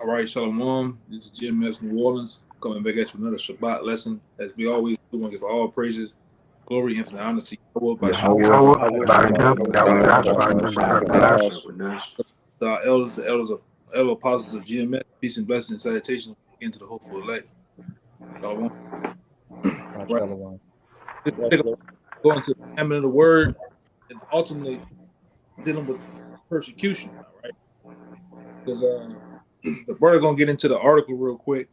All right, Shalom. This is Jim Mess, New Orleans, coming back at you with another Shabbat lesson. As we always do, want to give all praises, glory, infinite honor to Yahweh by Shem, Yahweh, Yahweh, by him, that was Yahweh, us, by him, our elders, elder apostles of GMS. Peace and blessings and salutations again to the hopeful elect. Shalom. Right. Just take a go into the examine of the word and ultimately dealing with persecution. All right, because the brother gonna get into the article real quick,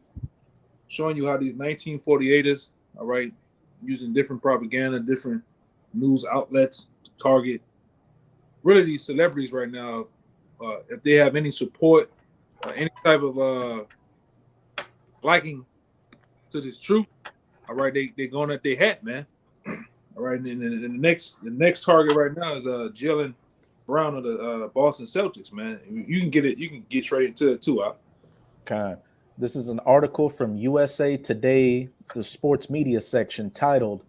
showing you how these 1948ers, all right, using different propaganda, different news outlets to target really these celebrities right now. If they have any support or any type of liking to this truth, all right, they going at their hat, man. All right, and the next target right now is Jalen Brown of the Boston Celtics, man. You can get it. You can get straight into it too. Con. This is an article from USA Today, the sports media section, titled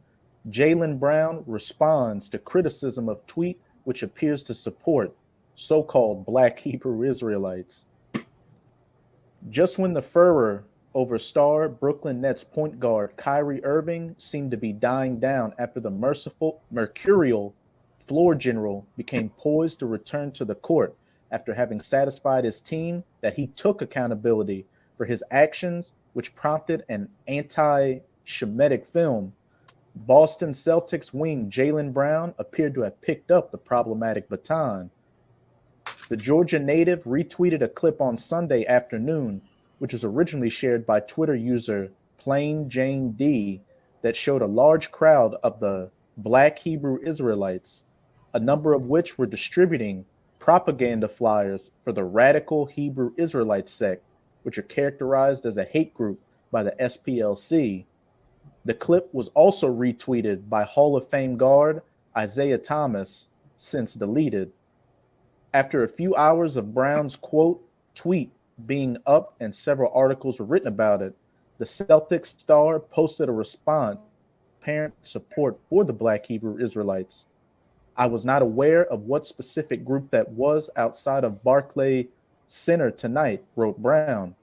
"Jalen Brown Responds to Criticism of Tweet Which Appears to Support So-Called Black Hebrew Israelites." Just when the furor over star Brooklyn Nets point guard Kyrie Irving seemed to be dying down after the mercurial floor general became poised to return to the court after having satisfied his team that he took accountability for his actions, which prompted an anti-Shemitic film, Boston Celtics wing Jaylen Brown appeared to have picked up the problematic baton. The Georgia native retweeted a clip on Sunday afternoon, which was originally shared by Twitter user Plain Jane D, that showed a large crowd of the Black Hebrew Israelites, a number of which were distributing propaganda flyers for the radical Hebrew Israelite sect, which are characterized as a hate group by the SPLC. The clip was also retweeted by Hall of Fame guard Isaiah Thomas, since deleted. After a few hours of Brown's quote tweet being up and several articles were written about it, the Celtics star posted a response apparent support for the Black Hebrew Israelites. "I was not aware of what specific group that was outside of Barclay Center tonight," wrote Brown.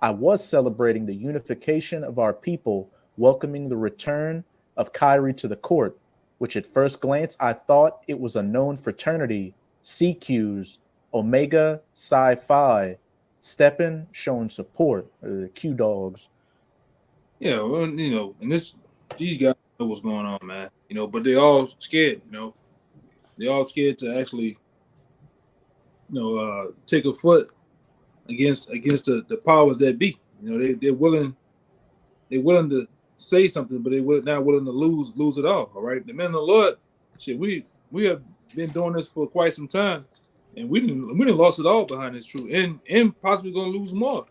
"I was celebrating the unification of our people, welcoming the return of Kyrie to the court, which at first glance I thought it was a known fraternity, CQs, Omega Psi Phi, Steppen showing support, the Q Dogs." Yeah, well, and these guys know what's going on, man. But they all scared. They all scared to actually, take a foot against the powers that be. They're willing to say something, but they're not willing to lose it all. All right, the men of the Lord, shit, we have been doing this for quite some time, and we didn't lost it all behind this truth, and possibly gonna lose more.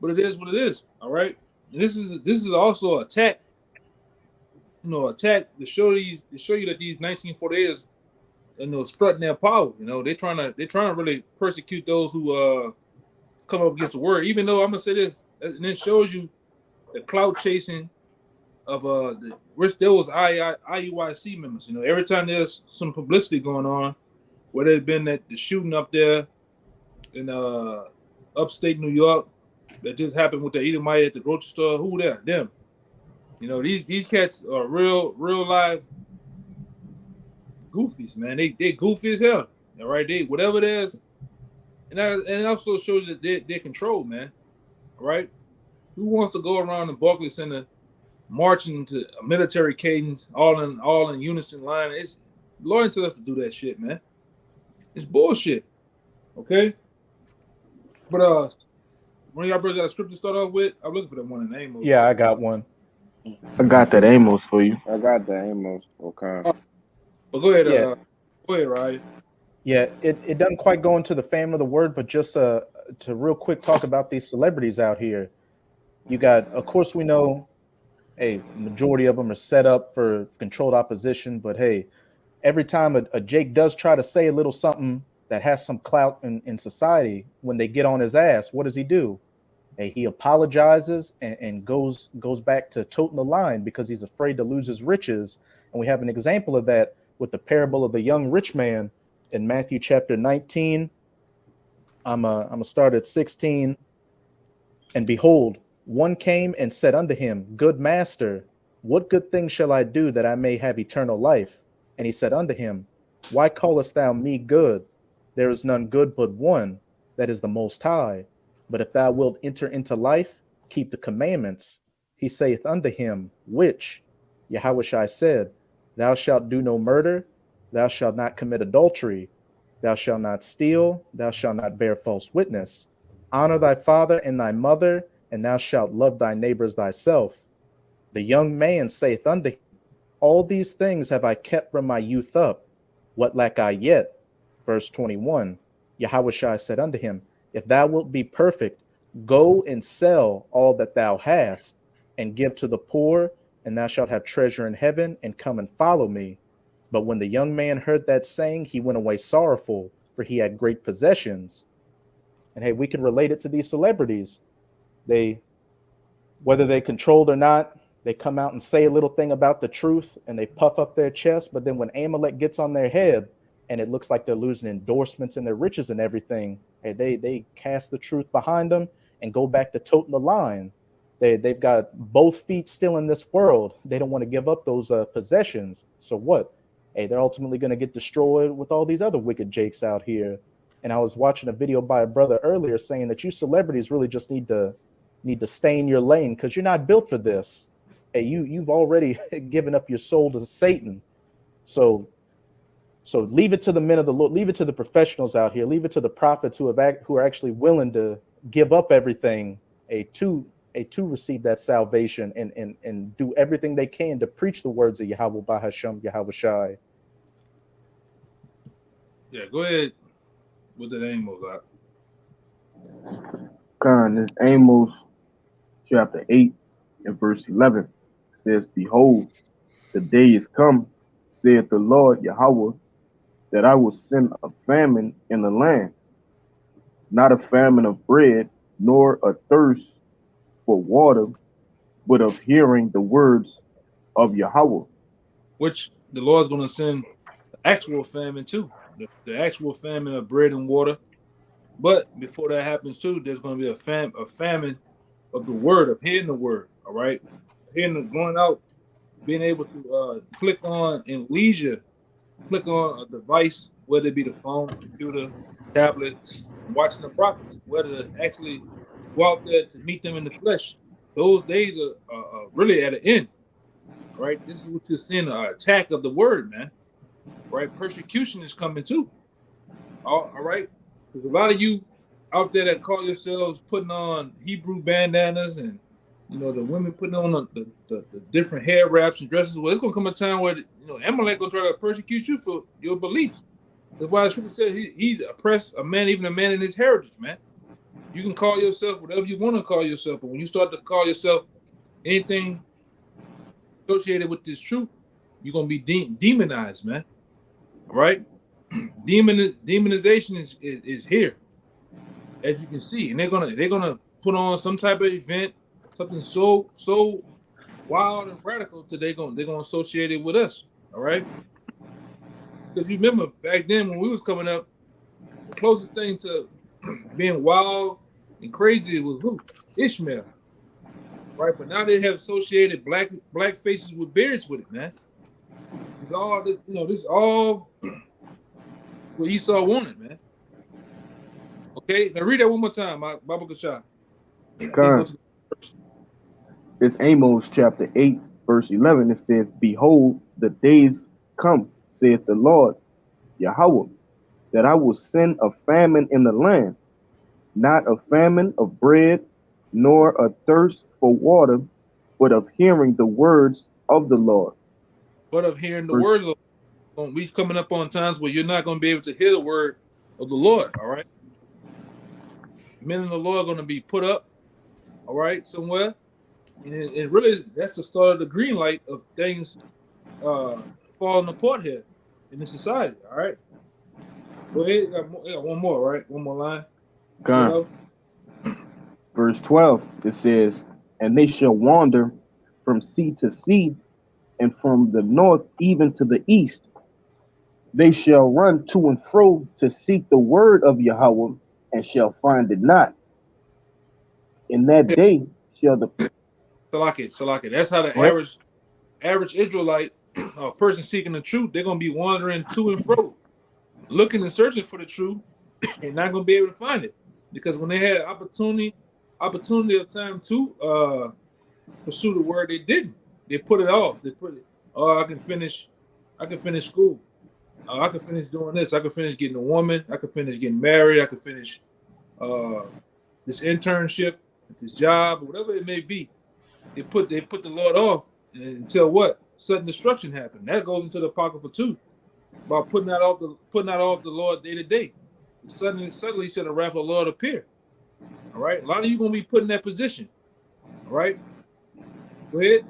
But it is what it is. All right, and this is also an attack. Attack to show you that these 1948ers, strutting their power. They're trying to really persecute those who come up against the word. Even though I'm gonna say this, and it shows you the clout chasing of which there was IUIC members. Every time there's some publicity going on, whether it's been that the shooting up there in upstate New York that just happened with the Edomite at the grocery store, who there? Them. These cats are real live goofies, man. They goofy as hell. All right, they whatever it is, and it also shows that they're controlled, man. All right, who wants to go around the Barclays Center marching to a military cadence, all in unison line? It's Lord tells us to do that shit, man. It's bullshit. Okay, but one of y'all brothers got a script to start off with. I'm looking for that one in Amos. Yeah, I got one. I got that Amos for you. I got the Amos. Okay. But go ahead, Yeah, Ryan. yeah. It doesn't quite go into the fame of the word, but just to real quick talk about these celebrities out here. You got, of course, we know a majority of them are set up for controlled opposition, but hey, every time a Jake does try to say a little something that has some clout in society, when they get on his ass, what does he do? Hey, he apologizes and goes back to toting the line because he's afraid to lose his riches. And we have an example of that with the parable of the young rich man in Matthew chapter 19. I'm gonna start at 16. And behold, one came and said unto him, Good master, what good thing shall I do that I may have eternal life? And he said unto him, Why callest thou me good? There is none good but one, that is the Most High. But if thou wilt enter into life, keep the commandments. He saith unto him, Which? Yahushua said, Thou shalt do no murder, thou shalt not commit adultery, thou shalt not steal, thou shalt not bear false witness. Honor thy father and thy mother, and thou shalt love thy neighbors thyself. The young man saith unto him, All these things have I kept from my youth up. What lack I yet? Verse 21. Yahushua said unto him, If thou wilt be perfect, go and sell all that thou hast, and give to the poor, and thou shalt have treasure in heaven, and come and follow me. But when the young man heard that saying, he went away sorrowful, for he had great possessions. And hey, we can relate it to these celebrities. They, whether they controlled or not, they come out and say a little thing about the truth and they puff up their chest. But then when Amalek gets on their head and it looks like they're losing endorsements and their riches and everything, hey, they cast the truth behind them and go back to toting the line. They've got both feet still in this world. They don't want to give up those possessions. So what? Hey, they're ultimately going to get destroyed with all these other wicked jakes out here. And I was watching a video by a brother earlier saying that you celebrities really just need to stay in your lane because you're not built for this. Hey, you've already given up your soul to Satan. So leave it to the men of the Lord, leave it to the professionals out here, leave it to the prophets who are actually willing to give up everything to receive that salvation and do everything they can to preach the words of Yahweh Bahasham Yahweh Shai. Yeah, go ahead with the Amos. Khan, this Amos chapter 8 and verse 11 says, Behold, the day is come, saith the Lord Yahweh, that I will send a famine in the land, not a famine of bread, nor a thirst for water, but of hearing the words of Yahweh. Which the Lord's going to send the actual famine too, the actual famine of bread and water. But before that happens too, there's going to be a famine of the word, of hearing the word. All right, going out, being able to click on in leisure, click on a device, whether it be the phone, computer, tablets, and watching the prophets, whether to actually go out there to meet them in the flesh. Those days are really at an end. All right, this is what you're seeing, an attack of the word, man. Right, persecution is coming too. All right, there's a lot of you out there that call yourselves putting on Hebrew bandanas and the women putting on the different hair wraps and dresses. Well, it's gonna come a time where Amalek gonna try to persecute you for your beliefs. That's why the scripture says he's oppressed a man, even a man in his heritage, man. You can call yourself whatever you want to call yourself, but when you start to call yourself anything associated with this truth, you're gonna be demonized, man. All right, demonization is here, as you can see, and they're gonna put on some type of event, something so wild and radical till they're gonna associate it with us. All right, because you remember back then when we was coming up, the closest thing to being wild and crazy was who? Ishmael. Right, but now they have associated black faces with beards with it, man. It's all this, this is all what Esau wanted, man. Okay, now read that one more time, Baba Kasha. It's Amos chapter 8, verse 11. It says, Behold, the days come, saith the Lord Yahweh, that I will send a famine in the land, not a famine of bread, nor a thirst for water, but of hearing the words of the Lord. But of hearing the words of the Lord. We coming up on times where you're not going to be able to hear the word of the Lord, all right? Men of the Lord are going to be put up, all right, somewhere. And really, that's the start of the green light of things falling apart here in the society, all right? Go ahead, got one more, right? One more line. Verse 12, it says, And they shall wander from sea to sea, and from the north even to the east. They shall run to and fro to seek the word of Yahweh, and shall find it not. In that day shall the Salaki. That's how the What? average Israelite, a person seeking the truth, they're gonna be wandering to and fro, looking and searching for the truth, and not gonna be able to find it. Because when they had opportunity of time to pursue the word, they didn't. They put it off. They put it, oh, I can finish school. I can finish doing this. I can finish getting a woman. I can finish getting married. I can finish uh, this internship, this job, whatever it may be. They put the Lord off until what? Sudden destruction happened. That goes into the apocrypha too, about putting out off the Lord day to day. Suddenly said the wrath of the Lord appear. All right, a lot of you gonna be put in that position. All right, go ahead.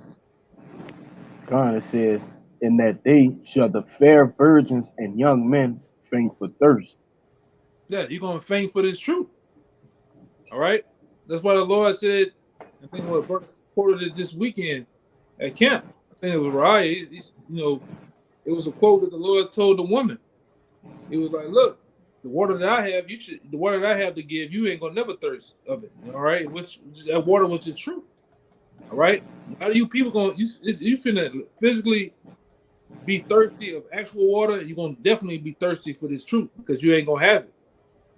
God, it says, in that day shall the fair virgins and young men faint for thirst. Yeah, you're gonna faint for this truth. All right, that's why the Lord said. I think what Burke quoted it this weekend at camp. I think it was Raya. It was a quote that the Lord told the woman. He was like, "Look, the water that I have, the water that I have to give, you ain't gonna never thirst of it. All right, which that water was just true. All right, how do you people you finna physically be thirsty of actual water? You're gonna definitely be thirsty for this truth because you ain't gonna have it.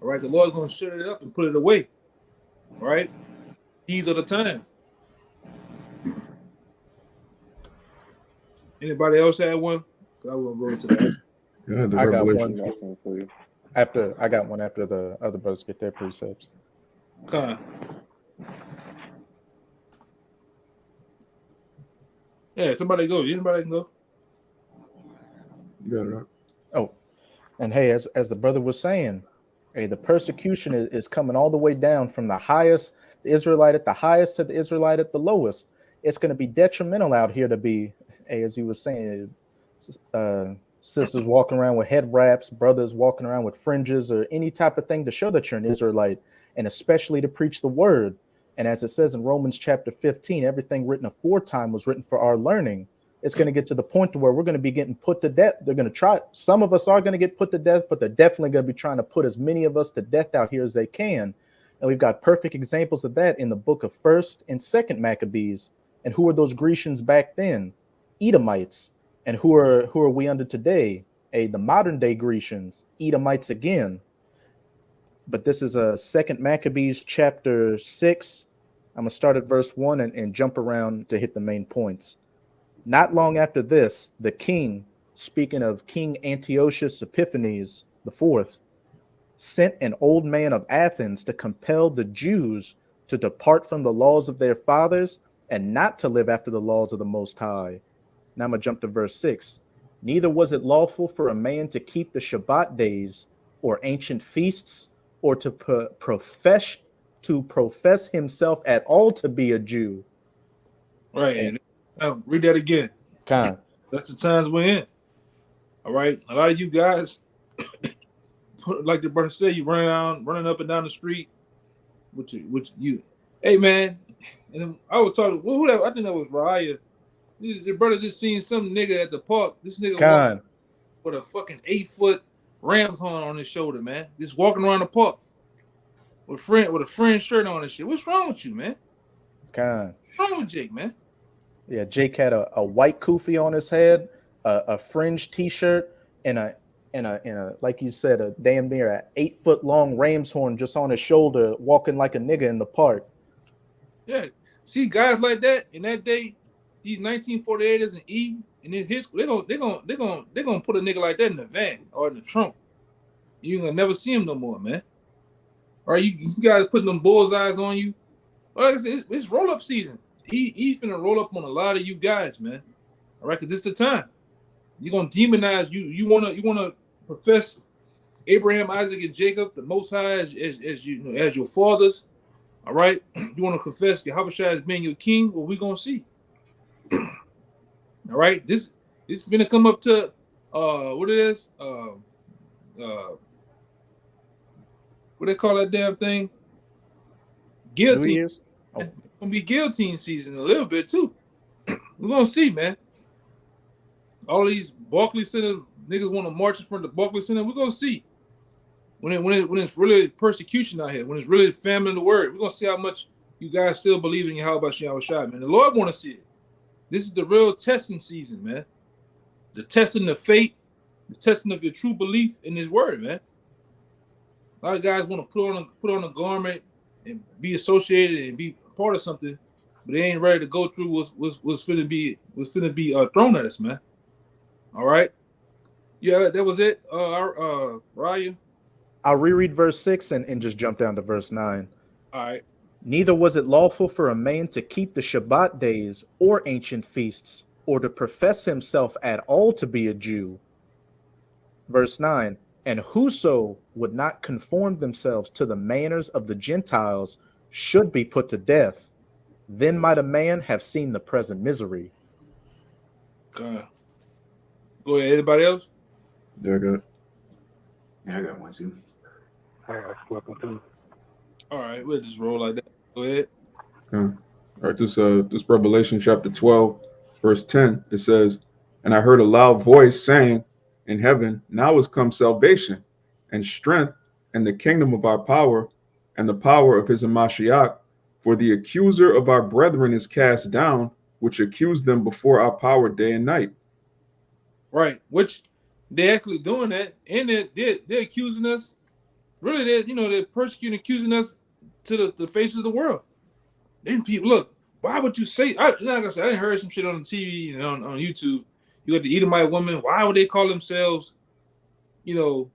All right, the Lord's gonna shut it up and put it away. All right, these are the times. Anybody else have one? I will go into that. Yeah, the I got Revelation. one for you. I got one after the other brothers get their precepts. Okay. Yeah, somebody go. Anybody can go. You got it. Right. Oh, and hey, as the brother was saying, hey, the persecution is coming all the way down from the highest, the Israelite at the highest to the Israelite at the lowest. It's going to be detrimental out here to be, hey, as he was saying, sisters walking around with head wraps, brothers walking around with fringes or any type of thing to show that you're an Israelite, and especially to preach the word. And as it says in Romans chapter 15, everything written aforetime was written for our learning. It's going to get to the point to where we're going to be getting put to death. They're going to try. Some of us are going to get put to death, but they're definitely going to be trying to put as many of us to death out here as they can. And we've got perfect examples of that in the book of 1st and 2nd Maccabees. And who are those Grecians back then? Edomites. And who are we under today? The modern day Grecians, Edomites again. But this is a 2nd Maccabees chapter 6. I'm going to start at verse 1 and jump around to hit the main points. Not long after this, the king, speaking of King Antiochus Epiphanes IV, sent an old man of Athens to compel the Jews to depart from the laws of their fathers and not to live after the laws of the Most High. Now I'm going to jump to verse 6. Neither was it lawful for a man to keep the Shabbat days or ancient feasts or to profess himself at all to be a Jew. Right. And read that again. Kind. That's the times we're in. All right. A lot of you guys, like the brother said, you running up and down the street, which you, hey man. And I was talking, who that? I think that was Raya. The brother just seen some nigga at the park. This nigga with a fucking 8-foot ram's horn on his shoulder, man. Just walking around the park with a friend shirt on and shit. What's wrong with you, man? What's wrong with Jake, man? Yeah, Jake had a white kufi on his head, a fringe T-shirt, and a like you said, a damn near an 8-foot long ram's horn just on his shoulder, walking like a nigga in the park. Yeah, see guys like that in that day, these 1948ers and E, and in his they're gonna put a nigga like that in the van or in the trunk. You ain't gonna never see him no more, man. All right, you guys putting them bullseyes on you. Well, like I said, it's roll up season. He's finna roll up on a lot of you guys, man. All right, because this the time. You're gonna demonize you. You wanna profess Abraham, Isaac, and Jacob, the Most High, as your fathers. All right, you want to confess Yahweh as being your king? Well, we gonna see. All right, this finna come up to what it is what they call that damn thing? Guillotine. It's gonna be guillotine season a little bit too. We're gonna see, man. All these Barclays Center niggas want to march in front of the Barclays Center. We're gonna see when it's really persecution out here. When it's really famine in the word, we're gonna see how much you guys still believe in Yahweh Shai, man. The Lord want to see it. This is the real testing season, man. The testing of faith, the testing of your true belief in His word, man. A lot of guys want to put on a garment and be associated and be part of something, but they ain't ready to go through what's finna be thrown at us, man. All right. Yeah, that was it. Raya. I'll reread verse 6 and just jump down to verse 9. All right. Neither was it lawful for a man to keep the Shabbat days or ancient feasts, or to profess himself at all to be a Jew. Verse 9, and whoso would not conform themselves to the manners of the Gentiles should be put to death. Then might a man have seen the present misery. Go ahead. Anybody else? Yeah, good. Yeah, I got one too. All right, welcome to. All right, we'll just roll like that. Go ahead. All right, this Revelation chapter 12, verse 10, it says, and I heard a loud voice saying in heaven, now is come salvation and strength and the kingdom of our power and the power of his Mashiach, for the accuser of our brethren is cast down, which accused them before our power day and night. Right, which they're actually doing that, and they're accusing us. Really, they're persecuting, accusing us to the face of the world. Then people, look, why would you say? Like I said, I didn't heard some shit on the TV and on YouTube. You got the Edomite woman. Why would they call themselves, what's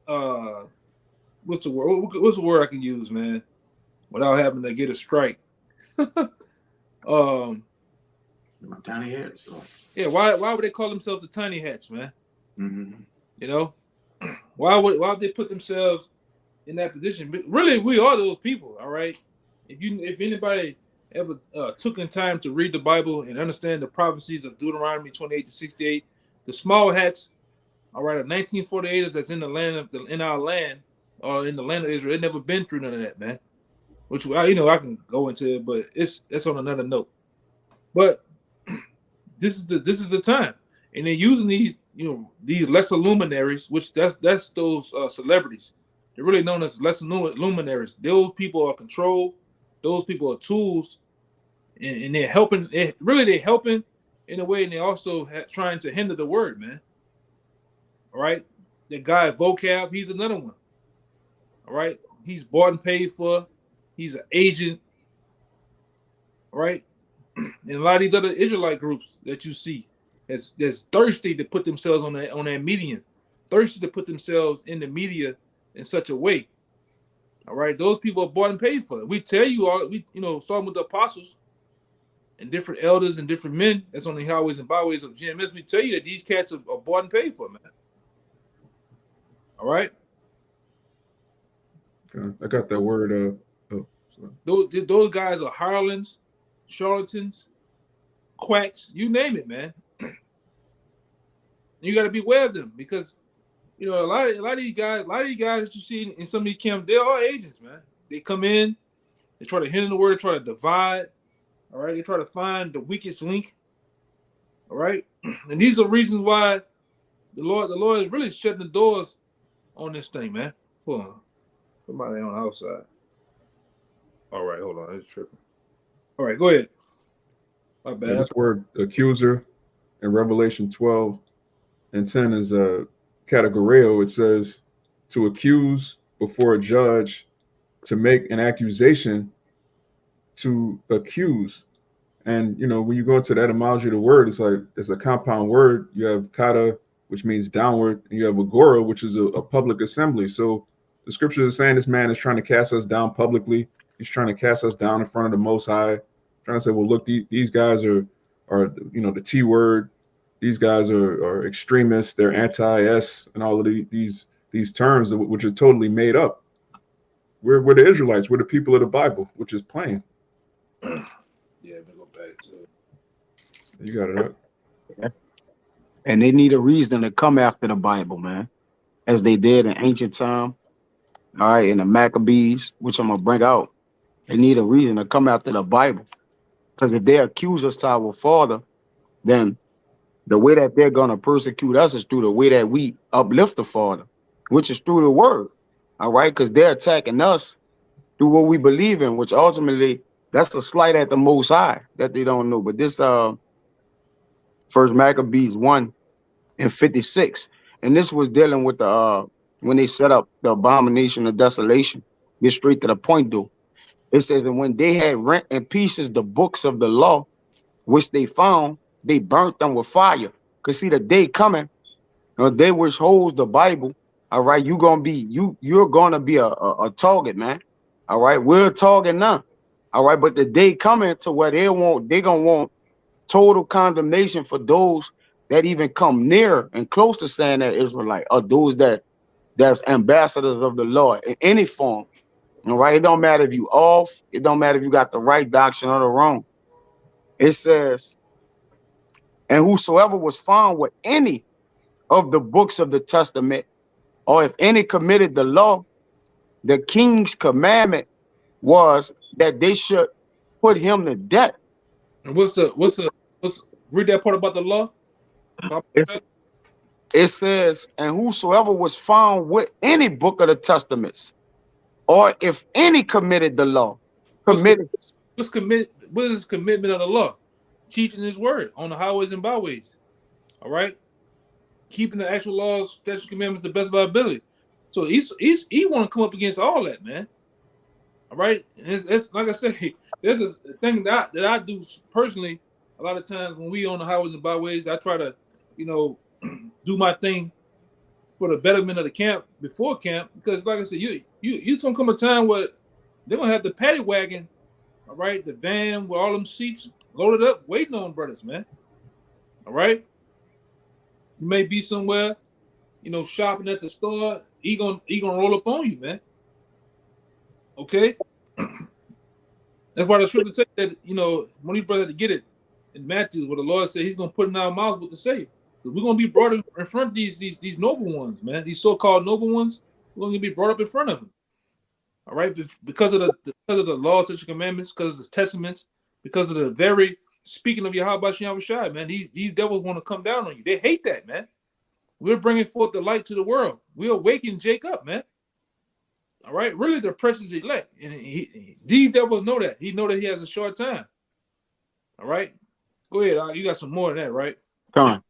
the word? What's the word I can use, man, without having to get a strike? Tiny hats. So. Yeah, why would they call themselves the tiny hats, man? Mm-hmm. Why would they put themselves in that position? But really, we are those people, all right? If anybody ever took the time to read the Bible and understand the prophecies of Deuteronomy 28-68, the small hats, all right, of 1948ers that's in the land in our land or in the land of Israel, they've never been through none of that, man. Which I can go into it, but that's on another note. But this is the time, and they're using these lesser luminaries, which that's those celebrities. They're really known as lesser luminaries. Those people are controlled. Those people are tools, and they're helping. They're helping in a way, and they're also trying to hinder the word, man. All right, the guy Vocab, he's another one. All right, he's bought and paid for. He's an agent. All right. And a lot of these other Israelite groups that you see that's thirsty to put themselves on that median, thirsty to put themselves in the media in such a way. All right, those people are bought and paid for. We tell you all, starting with the apostles and different elders and different men that's on the highways and byways of GMS, we tell you that these cats are bought and paid for, man. All right. Okay. I got that word. Those guys are hirelings, charlatans, quacks, you name it, man. You got to be aware of them because, a lot of these guys that you see in some of these camps, they are agents, man. They come in, they try to hinder the word, try to divide. All right, they try to find the weakest link. All right, and these are reasons why the Lord is really shutting the doors on this thing, man. Hold on, somebody on the outside. All right, hold on, it's tripping. All right, go ahead. My bad. This word accuser in Revelation 12 and 10 is a categoreo. It says to accuse before a judge, to make an accusation, to accuse. And when you go into the etymology of the word, it's a compound word. You have kata, which means downward, and you have agora, which is a public assembly. So the scripture is saying this man is trying to cast us down publicly. He's trying to cast us down in front of the Most High, trying to say, well, look, these guys are the T word. These guys are extremists. They're anti-S and all of these terms which are totally made up. We're the Israelites. We're the people of the Bible, which is plain. Yeah, we go back to it. You got it up. Yeah. And they need a reason to come after the Bible, man, as they did in ancient time. All right, in the Maccabees, which I'm gonna bring out. They need a reason to come after the Bible. Because if they accuse us to our Father, then the way that they're going to persecute us is through the way that we uplift the Father, which is through the word. All right, because they're attacking us through what we believe in, which ultimately that's a slight at the Most High that they don't know. But this First Maccabees 1:56, and this was dealing with the when they set up the abomination of desolation. Get straight to the point, though. It says, and when they had rent in pieces the books of the law, which they found, they burnt them with fire. Cause see, the day coming, a day which holds the Bible. All right, you're gonna be a target, man. All right, we're a target now. All right, but the day coming to where they're gonna want total condemnation for those that even come near and close to saying that Israelite, or those that's ambassadors of the Lord in any form. All right, it don't matter if you off, it don't matter if you got the right doctrine or the wrong. It says, and whosoever was found with any of the books of the testament, or if any committed the law, the king's commandment was that they should put him to death. And what's read that part about the law? It says, and whosoever was found with any book of the testaments, or if any committed the law, committed. What is commitment of the law? Teaching his word on the highways and byways. All right, keeping the actual laws, statutes, commandments to the best of our ability. So he want to come up against all that, man. All right, and it's like I say, there's a thing that I do personally. A lot of times when we on the highways and byways, I try to, do my thing for the betterment of the camp before camp, because like I said, you gonna come a time where they're gonna have the paddy wagon, all right, the van with all them seats loaded up, waiting on brothers, man. All right, you may be somewhere, shopping at the store. He gonna roll up on you, man. Okay, that's why the scripture says that when these brothers had to get it in Matthew, where the Lord said He's gonna put in our mouths what to say. We're gonna be brought in front of these noble ones, man. These so-called noble ones, we're gonna be brought up in front of them. All right, because of the law, such commandments, because of the testaments, because of the very speaking of Yahweh Shai, man. These devils want to come down on you. They hate that, man. We're bringing forth the light to the world. We're awakening Jacob, man. All right, really, the precious elect, and these devils know that. He know that he has a short time. All right, go ahead. You got some more than that, right? Come on.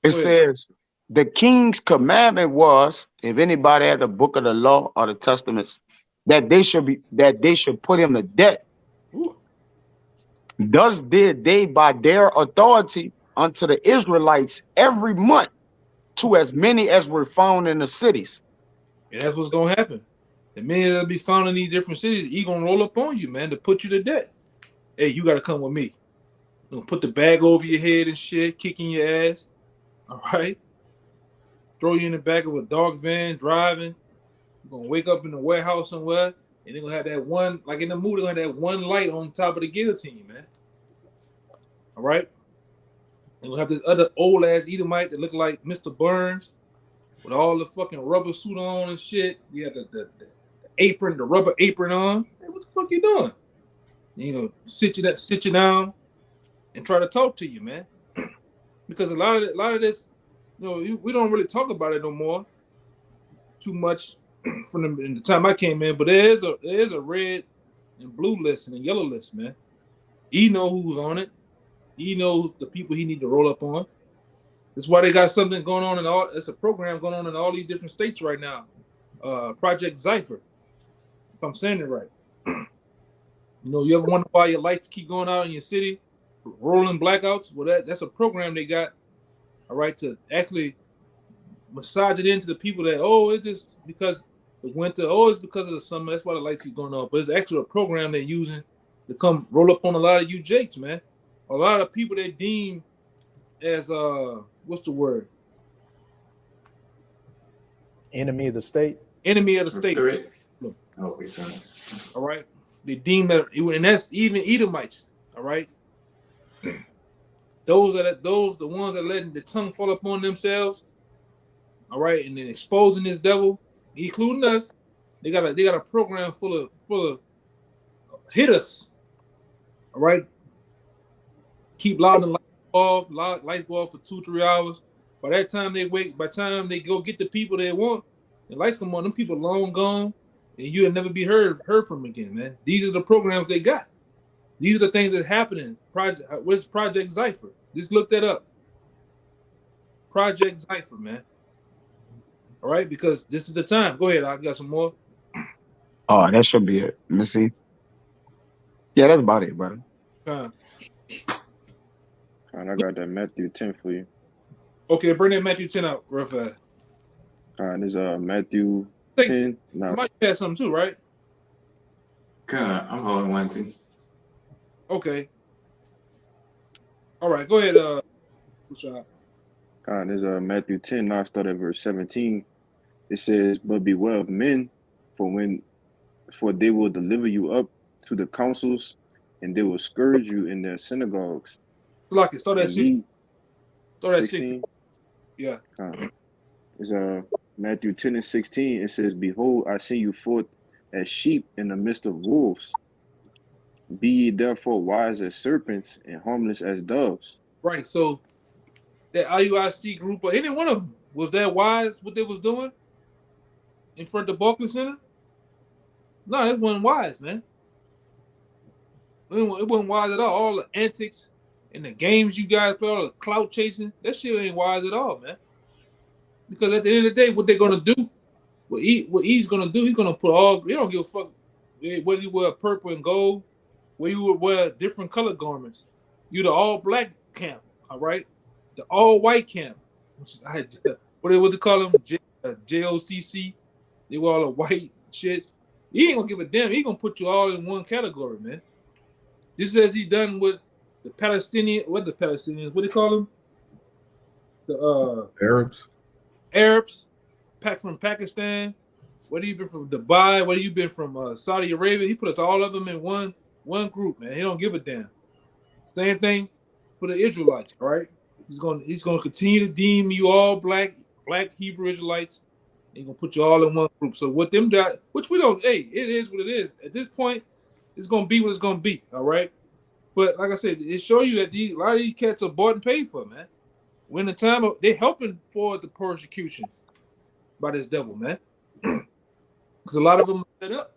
It says the king's commandment was, if anybody had the book of the law or the testaments, that they should put him to death. Ooh. Thus did they by their authority unto the Israelites every month, to as many as were found in the cities. And that's what's gonna happen. The men that'll be found in these different cities, he gonna roll up on you, man, to put you to death. Hey, you gotta come with me. Gonna put the bag over your head and shit, kicking your ass. All right, throw you in the back of a dark van driving. You're gonna wake up in the warehouse somewhere, and they're gonna have that one, like in the movie, they're gonna have that one light on top of the guillotine, man. All right, and we'll have this other old ass Edomite that look like Mr. Burns with all the fucking rubber suit on and shit. You got the apron, the rubber apron on. Hey, what the fuck you doing? Sit you down and try to talk to you, man. Because a lot of this, we don't really talk about it no more too much from the time I came in. But there is a red and blue list and a yellow list, man. He know who's on it. He knows the people he need to roll up on. That's why they got something going on it's a program going on in all these different states right now. Project Zypher, if I'm saying it right. You ever wonder why your lights keep going out in your city? Rolling blackouts? Well, that's a program they got, all right, to actually massage it into the people that, it's just because the winter, it's because of the summer, that's why the lights keep going off. But it's actually a program they're using to come roll up on a lot of you jakes, man. A lot of people they deem as, what's the word? Enemy of the state? Enemy of the state. All right? They deem that, and that's even Edomites, all right? Those the ones that letting the tongue fall upon themselves, all right, and then exposing this devil, including us. They got a program full of hit us, all right. Keep loud and lights go off for 2-3 hours. By that time they wait, by the time they go get the people they want, the lights come on. Them people long gone. and you'll never be heard from again, man. These are the programs they got. These are the things that's happening. What's Project Cypher? Just look that up. Project Cypher, man. All right, because this is the time. Go ahead, I got some more. Oh, that should be it. Let me see. Yeah, that's about it, brother. And I got that Matthew 10 for you. Okay, bring that Matthew 10 out real fast. There's Matthew 10. You might have something too, right? I'm holding one too. Okay. All right, go ahead. There's Matthew 10. Now I start at verse 17. It says, "But beware of men, for they will deliver you up to the councils, and they will scourge you in their synagogues." Like it. Start at 16. Start at 16. Yeah. It's Matthew 10 and 16. It says, "Behold, I send you forth as sheep in the midst of wolves. Be ye therefore wise as serpents and harmless as doves." Right. So that IUIC group, or any one of them, was that wise what they was doing in front of the Barclays Center? No, it wasn't wise, man. It wasn't wise at all. All the antics and the games you guys play, all the clout chasing, that shit ain't wise at all, man. Because at the end of the day, what they're gonna do, what he's gonna do, he's gonna put all. He don't give a fuck whether you wear purple and gold, whether you wear different color garments. You the all black camp, all right? The all white camp, what they call them, JOCC. They were all the white shit. He ain't gonna give a damn. He gonna put you all in one category, man. This is as he done with the Palestinian. What the Palestinians? What do they call them? The Arabs, from Pakistan. Whether you been from Dubai, whether you been from Saudi Arabia, he puts all of them in one group, man. He don't give a damn. Same thing for the Israelites, all right? He's gonna continue to deem you all black Hebrew Israelites. He's gonna put you all in one group. So what them got, which we don't, hey, it is what it is. At this point, it's gonna be what it's gonna be, all right? But like I said, it shows you that a lot of these cats are bought and paid for, man. When the time they're helping for the persecution by this devil, man. Because a lot of them are set up.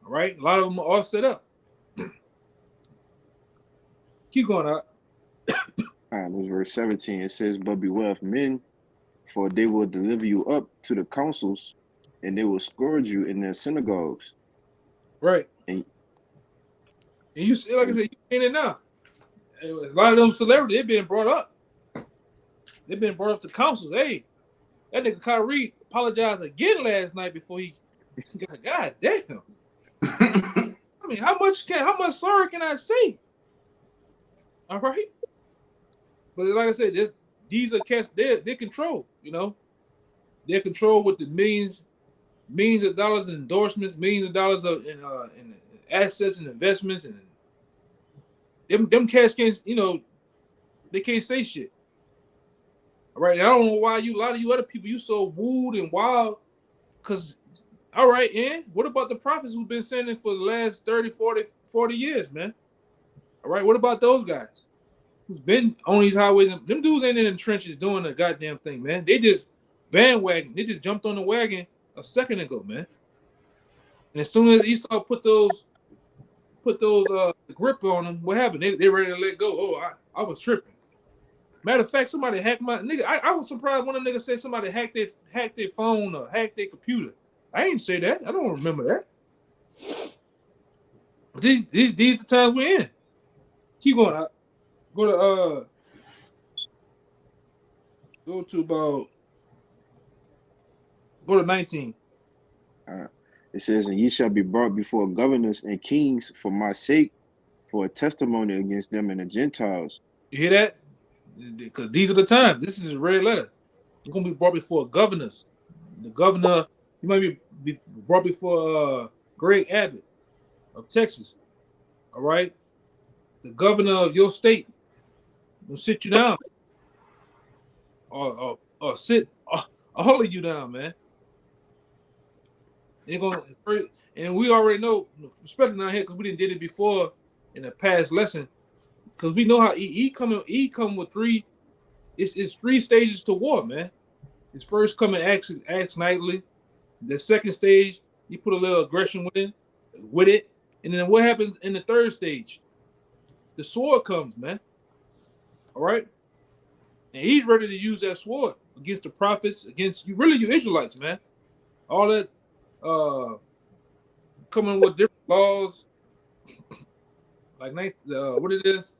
All right? A lot of them are all set up. Keep going out. It was verse 17. It says, "But beware of men, for they will deliver you up to the councils, and they will scourge you in their synagogues." Right. And you see, like I said, you in it now. A lot of them celebrities, they've been brought up. They've been brought up to councils. Hey, that nigga Kyrie apologized again last night before he got. God damn. I mean, how much sorry can I say? All right. But like I said, these are cats. They control. You know, they're controlled with the millions of dollars in endorsements, millions of dollars in assets and investments, and them cats can't. You know, they can't say shit. All right. And I don't know why a lot of you other people, you so wooed and wild. Because, all right, and what about the prophets who've been sending for the last 30, 40 years, man? All right, what about those guys who's been on these highways? Them dudes ain't in the trenches doing the goddamn thing, man. They just bandwagon. They just jumped on the wagon a second ago, man. And as soon as Esau put those grip on them, what happened? They ready to let go. Oh, I was tripping. Matter of fact, somebody hacked my nigga. I was surprised when a nigga said somebody hacked their phone or hacked their computer. I ain't say that. I don't remember that. But these the times we're in. Keep going. Go to 19. It says, "And ye shall be brought before governors and kings for my sake, for a testimony against them and the Gentiles." You hear that? Because these are the times. This is a red letter. You're gonna be brought before governors. The governor, you might be brought before Greg Abbott of Texas. All right, the governor of your state will sit you down, or sit all of you down, man. They're gonna, and we already know, especially down here, because we did it before in the past lesson. Because we know how he come with three. It's 3 stages to war, man. It's first coming acts nightly, The second stage, you put a little aggression with it, and then what happens in the third stage? The sword comes, man. All right, and he's ready to use that sword against the prophets, against you, really, you Israelites, man. All that coming with different laws, like what it is,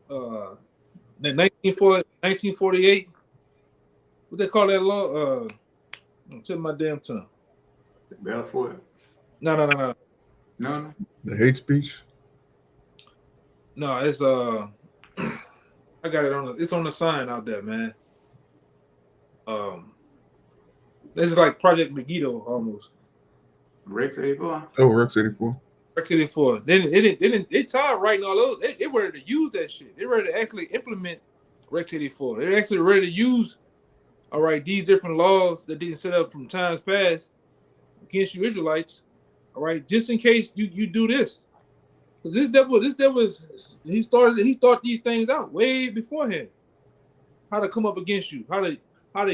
1948. What they call that law? I'm telling my damn tongue. Balfour. No. No. The hate speech. No, it's I got it it's on the sign out there, man. This is like Project Megiddo almost. Rex 84. Oh, Rex 84. Rex 84. Then they tired writing all those. They ready to use that shit. They ready to actually implement Rex 84. They're actually ready to use, all right, these different laws that didn't set up from times past against you Israelites. All right, just in case you do this. Because this devil is he thought these things out way beforehand. How to come up against you, how to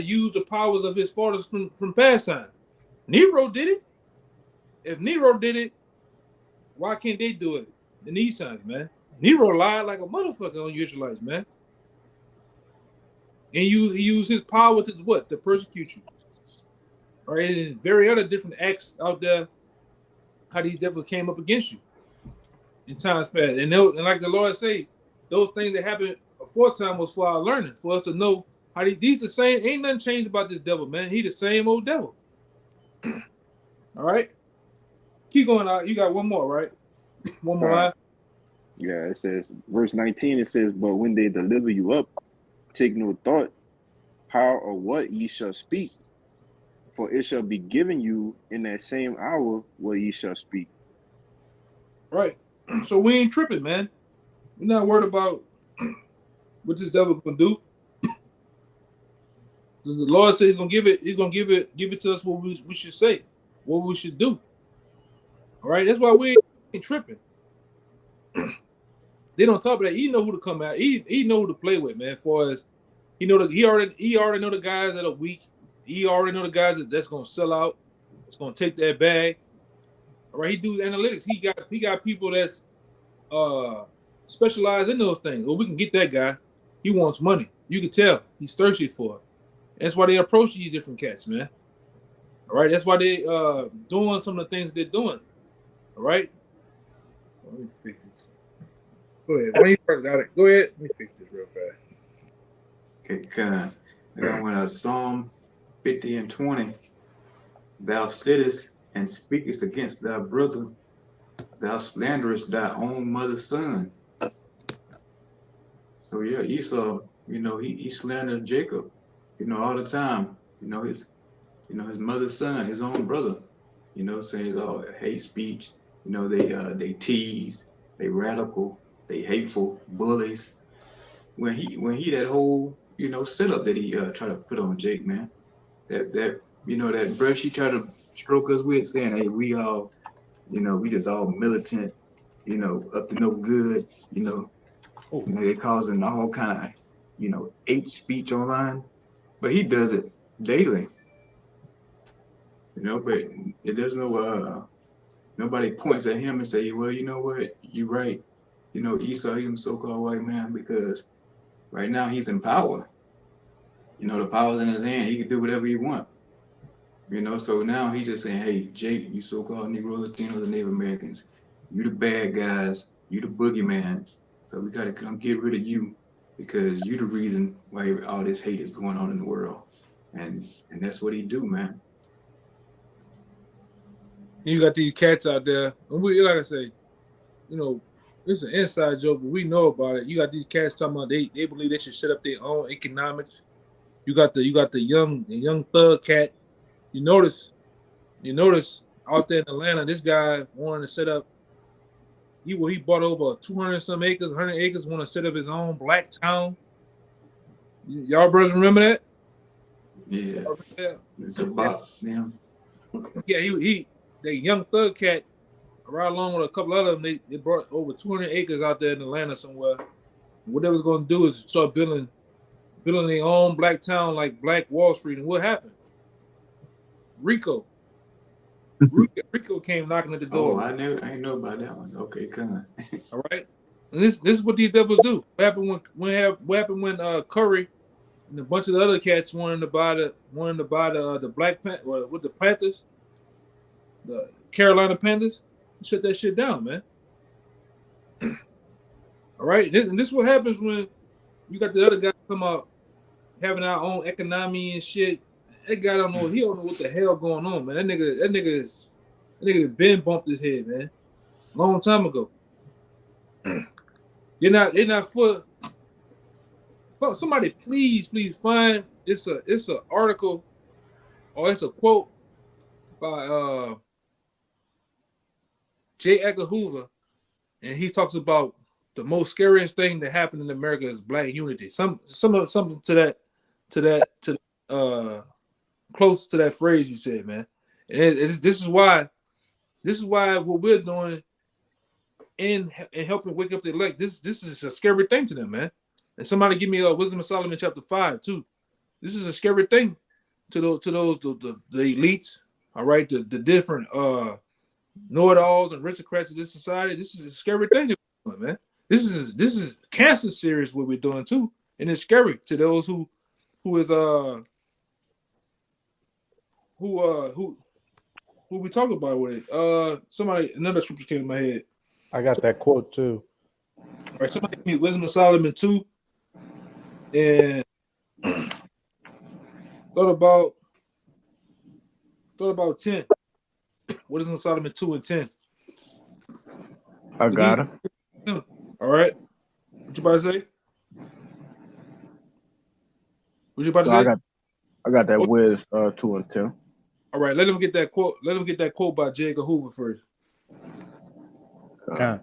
use the powers of his fathers from past time. Nero did it. If Nero did it, why can't they do it in these times, man? Nero lied like a motherfucker on you Israelites, man. And he used his power to what? To persecute you. All right, and very other different acts out there, how these devils came up against you in times past. And like the Lord say, those things that happened aforetime was for our learning, for us to know how these the same. Ain't nothing changed about this devil, man. He the same old devil. All right, keep going out. You got one more, right? One more line. Yeah, it says, verse 19, it says, but when they deliver you up, take no thought how or what ye shall speak, for it shall be given you in that same hour what ye shall speak. Right. So we ain't tripping, man. We're not worried about what this devil gonna do. The Lord says he's gonna give it. He's gonna give it to us what we should say, what we should do. All right. That's why we ain't tripping. Then on top of that, he know who to come out. He know who to play with, man. As far as he already know the guys that are weak. He already know the guys that's gonna sell out. That's gonna take that bag. All right. He do analytics. He got people that's specialized in those things. Well, we can get that guy. He wants money. You can tell he's thirsty for it. That's why they approach these different cats, man. All right, that's why they doing some of the things they're doing. All right, let me fix this. Go ahead. Why you got it? Go ahead. Let me fix this real fast. Okay, I got one Psalm 50 and 20. Thou sittest and speakest against thy brother. Thou slanderest thy own mother's son. So yeah, Esau, he slandered Jacob, all the time. His mother's son, his own brother. Saying hate speech. They tease, they radical, they hateful, bullies. When he that whole setup that he tried to put on Jake, man, that brush he tried to stroke us with, saying, hey, we all, we just all militant, up to no good, they causing all kind of, hate speech online, but he does it daily, but there's no, nobody points at him and say, well, you know what, you're right. Esau, he's a so-called white man because right now he's in power. The power's in his hand. He can do whatever he wants. So now he's just saying, hey, Jake, you so-called Negro, Latinos, and Native Americans, you the bad guys, you the boogeyman. So we gotta come get rid of you because you the reason why all this hate is going on in the world. And that's what he do, man. You got these cats out there, and we, like I say, it's an inside joke, but we know about it. You got these cats talking about they believe they should set up their own economics. You got the young thug cat. You notice out there in Atlanta, this guy wanted to set up. He bought over 200 some acres, 100 acres. Want to set up his own black town. Y'all brothers remember that? Yeah. It's a box, man. Yeah, he the young thug cat, right along with a couple other them. They brought over 200 acres out there in Atlanta somewhere. What they was going to do is start building their own black town like Black Wall Street. And what happened? Rico. Rico came knocking at the door. Oh, I ain't know about that one. Okay, come on. All right. And this is what these devils do. What happened when Curry and a bunch of the other cats wanted to buy the Black with the Panthers, the Carolina Panthers, shut that shit down, man. All right. And this is what happens when you got the other guys talking about having our own economy and shit. That guy don't know. He don't know what the hell going on, man. That nigga been bumped his head, man, long time ago. They're not for somebody. Please find it's a article or it's a quote by J. Edgar Hoover, and he talks about the most scariest thing that happened in America is black unity. Something to that close to that phrase he said, man. And this is why what we're doing in helping wake up the elect. This is a scary thing to them, man. And somebody give me Wisdom of Solomon chapter 5 too. This is a scary thing to those the elites. All right, the different know-it-alls and aristocrats of this society. This is a scary thing to them, man. This is cancer serious what we're doing too, and it's scary to those who we talk about with it. Another scripture came in my head. I got that quote too. All right, somebody give me Wisdom of Solomon 2, and thought about 10. Wisdom of Solomon 2 and 10. I got it. All right. What you about to say? What you about to say? I got that Wiz 2 and 10. All right, let him get that quote. Let him get that quote by J. Edgar Hoover first. Okay.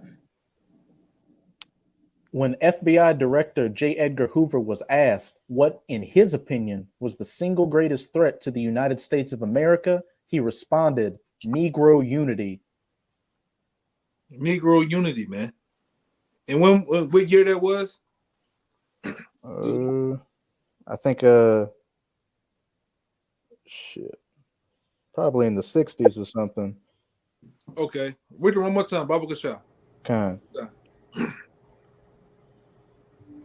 When FBI Director J. Edgar Hoover was asked what, in his opinion, was the single greatest threat to the United States of America, he responded, Negro unity. Negro unity, man. And what year that was? I think probably in the 60s or something. Okay. Read it one more time, Baba Kasha. Okay.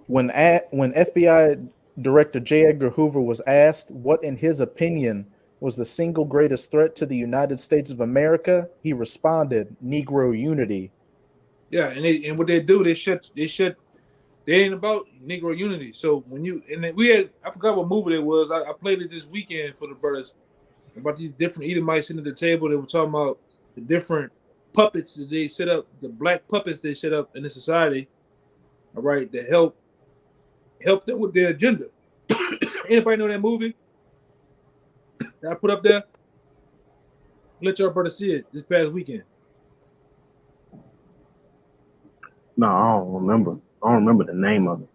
When FBI Director J. Edgar Hoover was asked what, in his opinion, was the single greatest threat to the United States of America, he responded, Negro unity. Yeah, and what they do, they ain't about Negro unity. So when I forgot what movie it was. I played it this weekend for the brothers about these different Edomites sitting at the table. They were talking about the different puppets that they set up, the black puppets they set up in the society. All right, to help them with their agenda. Anybody know that movie that I put up there? Let your brother see it this past weekend. No, I don't remember. I don't remember the name of it.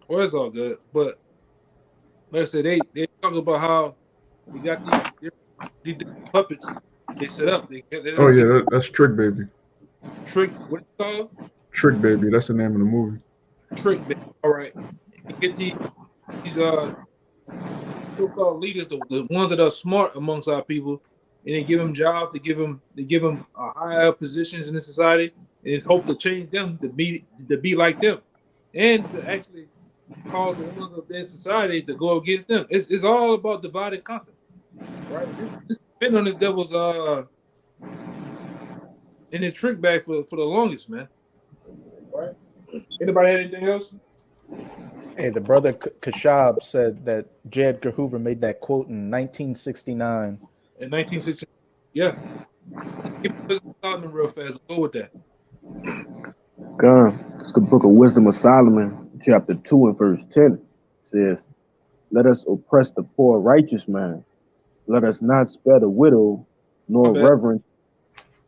Well, it's all good. But like I said, they talk about how we got these puppets they set up. That's Trick Baby. Trick, what it called? Trick Baby. That's the name of the movie. Trick Baby. All right. You get these so-called leaders, the ones that are smart amongst our people, and they give them jobs, they give them higher positions in the society, and hope to change them to be like them, and to actually cause the ones of their society to go against them. It's all about divide and conquer, right? This been on this devil's in the trick bag for the longest, man. Right? Anybody had anything else? Hey, the brother Kashab said that J. Edgar Hoover made that quote in 1969. In 1960, yeah. Give me Solomon real fast. Go with that. It's the book of Wisdom of Solomon, chapter 2 and verse 10. It says, let us oppress the poor righteous man. Let us not spare the widow, nor reverence.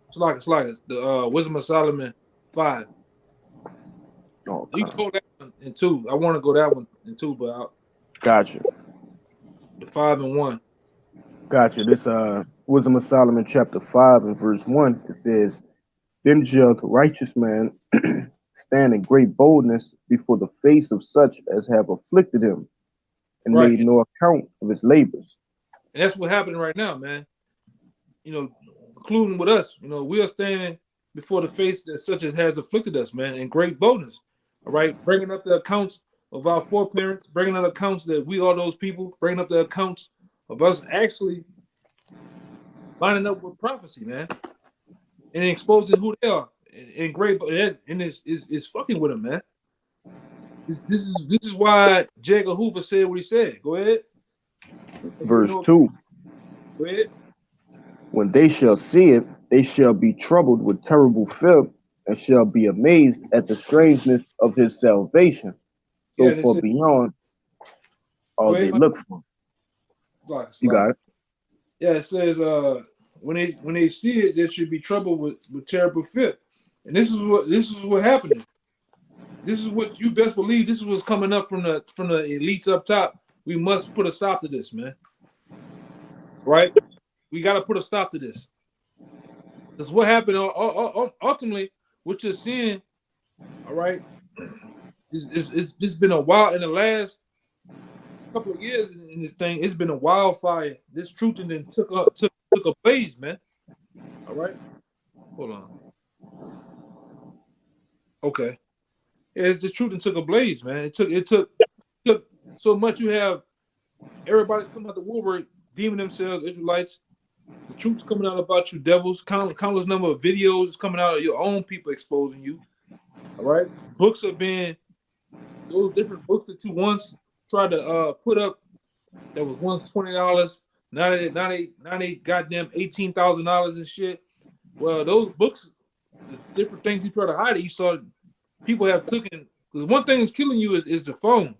It's like the Wisdom of Solomon 5. Oh, you can go that one in 2. I want to go that one in 2, but gotcha. The 5 and 1. Gotcha. This Wisdom of Solomon chapter 5 and verse 1. It says, then shall the righteous man stand in great boldness before the face of such as have afflicted him, and made no account of his labors. And that's what's happening right now, man. You know, including with us. You know, we are standing before the face that such as has afflicted us, man, in great boldness. All right, bringing up the accounts of our foreparents, bringing up accounts that we are those people, bringing up the accounts of us actually lining up with prophecy, man, and exposing who they are. And great, and it's fucking with them, man. This is why J. Edgar Hoover said what he said. Go ahead. Verse 2. Go ahead. When they shall see it, they shall be troubled with terrible fear, and shall be amazed at the strangeness of his salvation. So Yeah, for beyond all they look for. You got it. Yeah, it says when they see it, there should be trouble with terrible fear. And this is what happened. This is what you best believe. This is what's coming up from the elites up top. We must put a stop to this, man. Right? We got to put a stop to this. Because what happened ultimately, what you're seeing, all right, it's been a while. In the last couple of years in this thing, it's been a wildfire. This truth and then took a blaze, man. All right, hold on. Okay, yeah, the truth and took a blaze, man. It took so much. You have everybody's coming out the woodwork, deeming themselves Israelites. The truth's coming out about you, devils. Countless number of videos coming out of your own people exposing you. All right, books are being those different books that you once tried to put up that was once $20. Now they goddamn $18,000 and shit. Well, those books, the different things you try to hide, you saw people have taken. Because one thing that's killing you is the phone.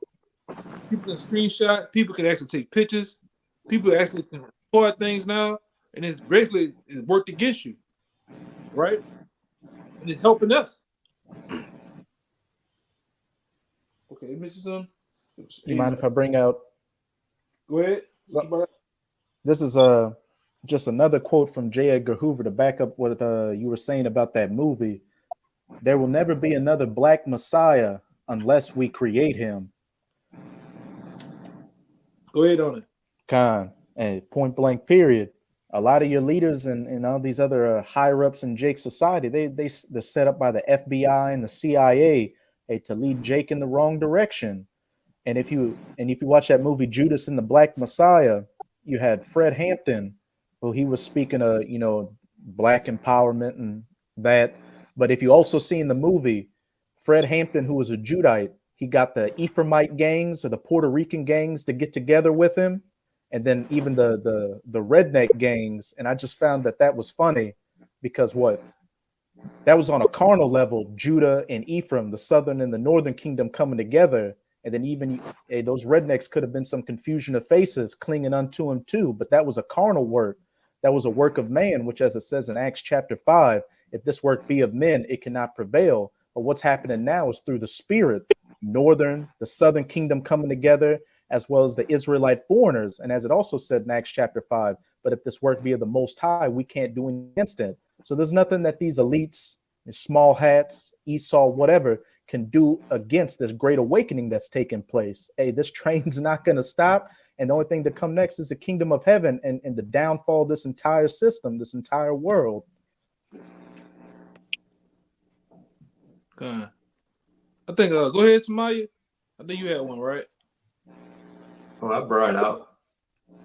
People can screenshot. People can actually take pictures. People actually can record things now, and it's basically worked against you, right? And it's helping us. Okay, Mrs. You mind if I bring out? Go ahead. This is just another quote from J. Edgar Hoover to back up what you were saying about that movie. There will never be another black Messiah unless we create him. Go ahead on it. And point blank period. A lot of your leaders and all these other higher ups in Jake's society, they're set up by the FBI and the CIA to lead Jake in the wrong direction. And if you watch that movie Judas and the Black Messiah, you had Fred Hampton, who he was speaking of, black empowerment and that. But if you also see in the movie, Fred Hampton, who was a Judite, he got the Ephraimite gangs or the Puerto Rican gangs to get together with him. And then even the redneck gangs. And I just found that was funny because that was on a carnal level, Judah and Ephraim, the southern and the northern kingdom coming together. And then even those rednecks could have been some confusion of faces clinging unto him too. But that was a carnal work. That was a work of man, which, as it says in Acts chapter 5, if this work be of men, it cannot prevail. But what's happening now is through the spirit, the southern kingdom coming together, as well as the Israelite foreigners. And as it also said in Acts chapter 5, but if this work be of the Most High, we can't do anything against it. So there's nothing that these elites, small hats, Esau, whatever, can do against this great awakening that's taking place. Hey, this train's not going to stop. And the only thing to come next is the kingdom of heaven and the downfall of this entire system, this entire world. I think, go ahead, Samaya. I think you had one, right? Oh, I brought it out.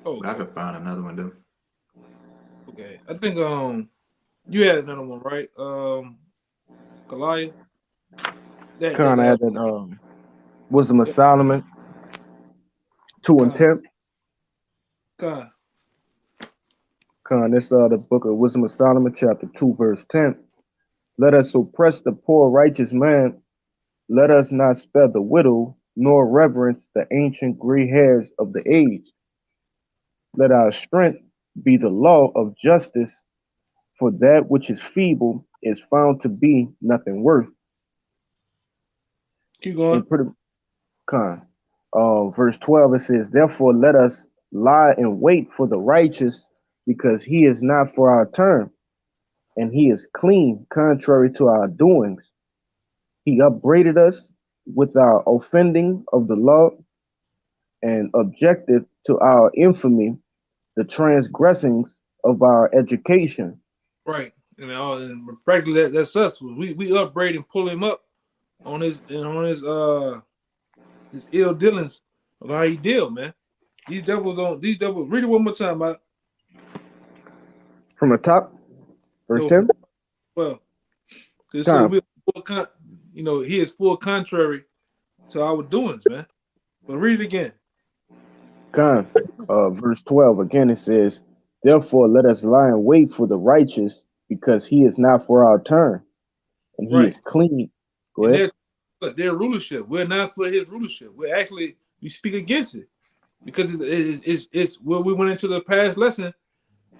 Oh, I could find another one, though. Okay. I think you had another one, right? Goliath. Kind of had that Wisdom of Solomon 2 and 10. This the book of Wisdom of Solomon, chapter 2, verse 10. Let us oppress the poor righteous man. Let us not spare the widow, nor reverence the ancient gray hairs of the aged. Let our strength be the law of justice, for that which is feeble is found to be nothing worth. Keep going. Verse 12, it says, therefore let us lie in wait for the righteous, because he is not for our turn, and he is clean, contrary to our doings. He upbraided us with our offending of the law, and objected to our infamy, the transgressings of our education. Right. And practically that's us. We upbraid and pull him up on his ill dealings of how he deal, man. These devils read it one more time, Mike. From the top, verse No, 10. well, because he is full contrary to our doings, man. But read it again. Verse 12 again, it says, therefore let us lie in wait for the righteous, because he is not for our turn, and he is clean. Go ahead. Their rulership. We're not for his rulership. We speak against it, because it's where we went into the past lesson.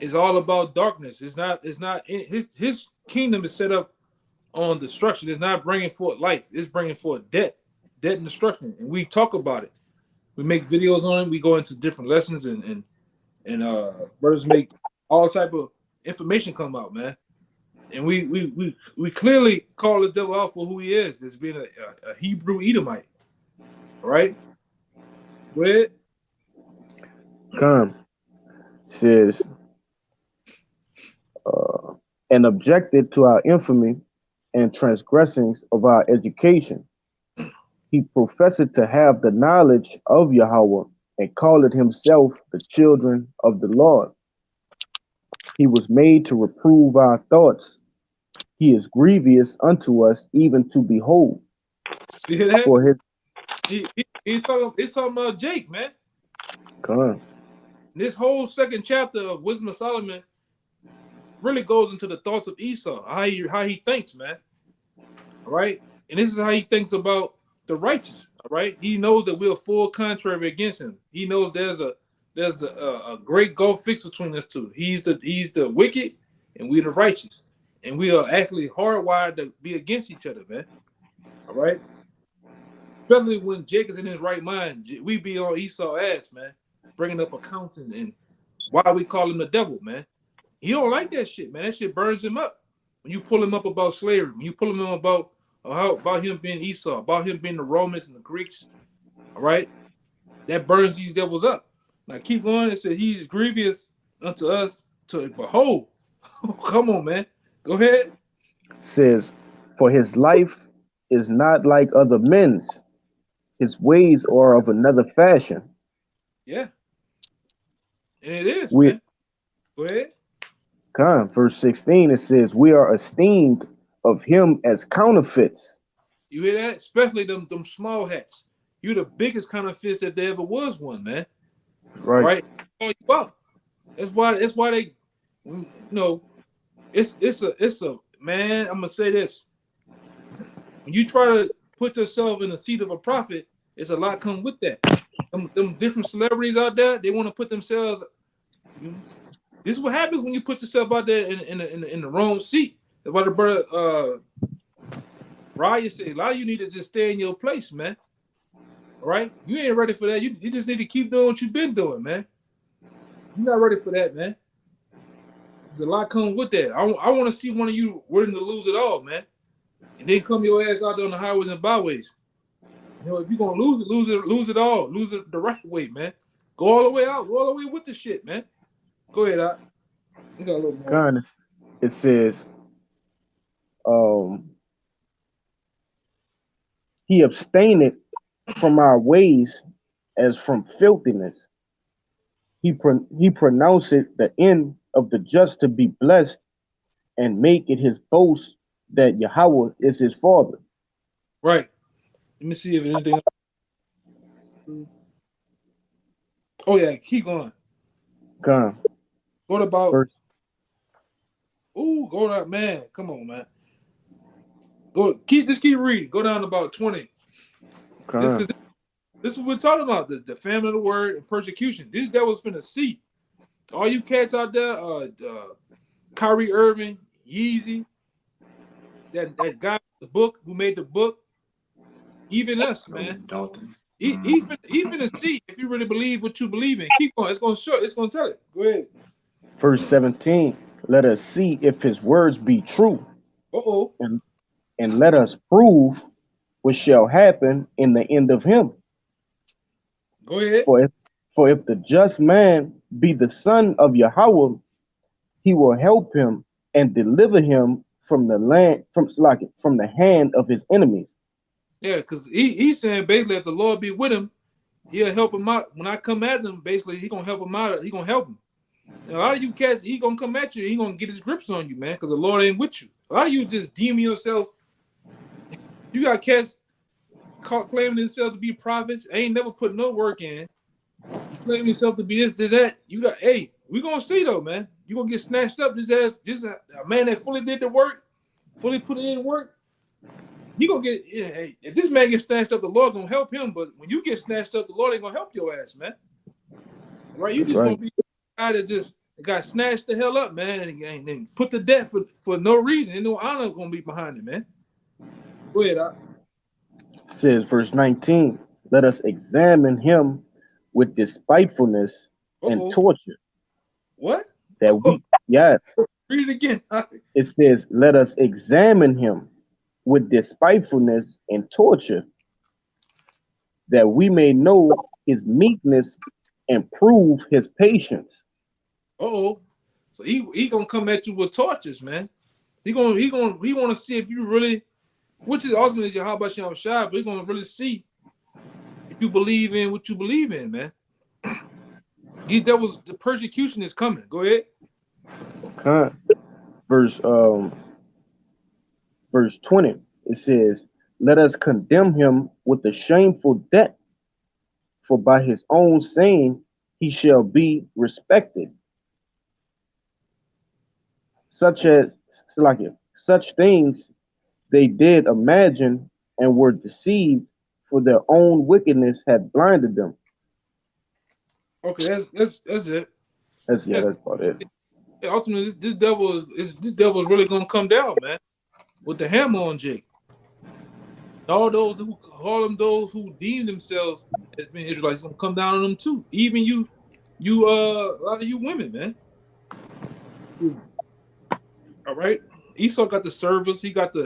It's all about darkness. It's not his kingdom is set up on destruction. It's not bringing forth life. It's bringing forth death and destruction. And we talk about it. We make videos on it. We go into different lessons and brothers make all type of information come out, man. And we clearly call the devil out for who he is, as being a Hebrew Edomite. Right? Go ahead. Says and objected to our infamy and transgressings of our education. He professed to have the knowledge of Yahweh and called himself the children of the Lord. He was made to reprove our thoughts. He is grievous unto us, even to behold. You hear that? For his he's talking about Jake, man. Come. This whole second chapter of Wisdom of Solomon really goes into the thoughts of Esau, how he thinks, man. All right, and this is how he thinks about the righteous. All right, he knows that we're full contrary against him. He knows there's a great gulf fixed between us two. He's the wicked, and we're the righteous, and we are actually hardwired to be against each other, man. All right, especially when Jake is in his right mind, we be on Esau's ass, man, bringing up accounting and why we call him the devil, man. He don't like that shit, man. That shit burns him up. When you pull him up about slavery, when you pull him up about him being Esau, about him being the Romans and the Greeks, all right, that burns these devils up. Now keep going. It said he's grievous unto us to behold. Come on, man. Go ahead. Says, for his life is not like other men's. His ways are of another fashion. Yeah. And it is, man. Go ahead. Verse 16, it says, we are esteemed of him as counterfeits. You hear that? Especially them small hats. You're the biggest counterfeit that there ever was one, man. Right? Well, that's why they, you know, it's a man, I'm gonna say this. When you try to put yourself in the seat of a prophet, it's a lot come with that. Them different celebrities out there, they want to put themselves. This is what happens when you put yourself out there in the wrong seat. That's why the brother Raya said, a lot of you need to just stay in your place, man. All right? You ain't ready for that. You just need to keep doing what you've been doing, man. You're not ready for that, man. There's a lot comes with that. I want to see one of you willing to lose it all, man. And then come your ass out there on the highways and byways. You know, if you're gonna lose it all. Lose it the right way, man. Go all the way out. Go all the way with the shit, man. Go ahead, Doc. You got a little more. It says, he abstained from our ways as from filthiness. He pronounced it the end of the just to be blessed, and make it his boast that Yahweh is his father. Right. Let me see if anything else. Oh yeah, keep going. What about verse? Go down, man. Come on, man. Just keep reading. Go down to about 20. This is what we're talking about. The famine of the word and persecution. These devils finna see. All you cats out there, Kyrie Irving, Yeezy, that guy the book who made the book, even us, man. Dalton. He finna see if you really believe what you believe in. Keep going. It's gonna show. It's gonna tell it. Go ahead. Verse 17. Let us see if his words be true. And let us prove what shall happen in the end of him. Go ahead. For if the just man be the son of Yahweh, he will help him and deliver him from the land from the hand of his enemies. Yeah, because he's saying basically if the Lord be with him, he'll help him out. When I come at him, basically he gonna help him out. He gonna help him. And a lot of you cats, he gonna come at you. He gonna get his grips on you, man, because the Lord ain't with you. A lot of you just deeming yourself. You got cats claiming themselves to be prophets. Ain't never put no work in. You claim yourself to be this, to that. You got, hey, we gonna see though, man. You gonna get snatched up just a man that fully did the work, fully put in work. He gonna get. Yeah, hey, if this man gets snatched up, the Lord gonna help him. But when you get snatched up, the Lord ain't gonna help your ass, man. Right? You just gonna be a guy that just got snatched the hell up, man, and put to death for no reason. And no honor gonna be behind it, man. Go ahead, Doc. It says verse 19, let us examine him with despitefulness and torture. What? That we read it again. It says, let us examine him with despitefulness and torture, that we may know his meekness and prove his patience. So he gonna come at you with tortures, man. He want to see if you really, which is ultimately your how about you shy, but he's gonna really see if you believe in what you believe in, man. The persecution is coming. Go ahead. Okay. Verse 20, it says, let us condemn him with a shameful debt, for by his own saying he shall be respected. Such things they did imagine and were deceived, for their own wickedness had blinded them. Okay, that's it. That's about it. Yeah, ultimately, this devil is really gonna come down, man, with the hammer on Jake. All those who deem themselves as being Israelites gonna come down on them too. Even you a lot of you women, man. All right. Esau got the servers. He got the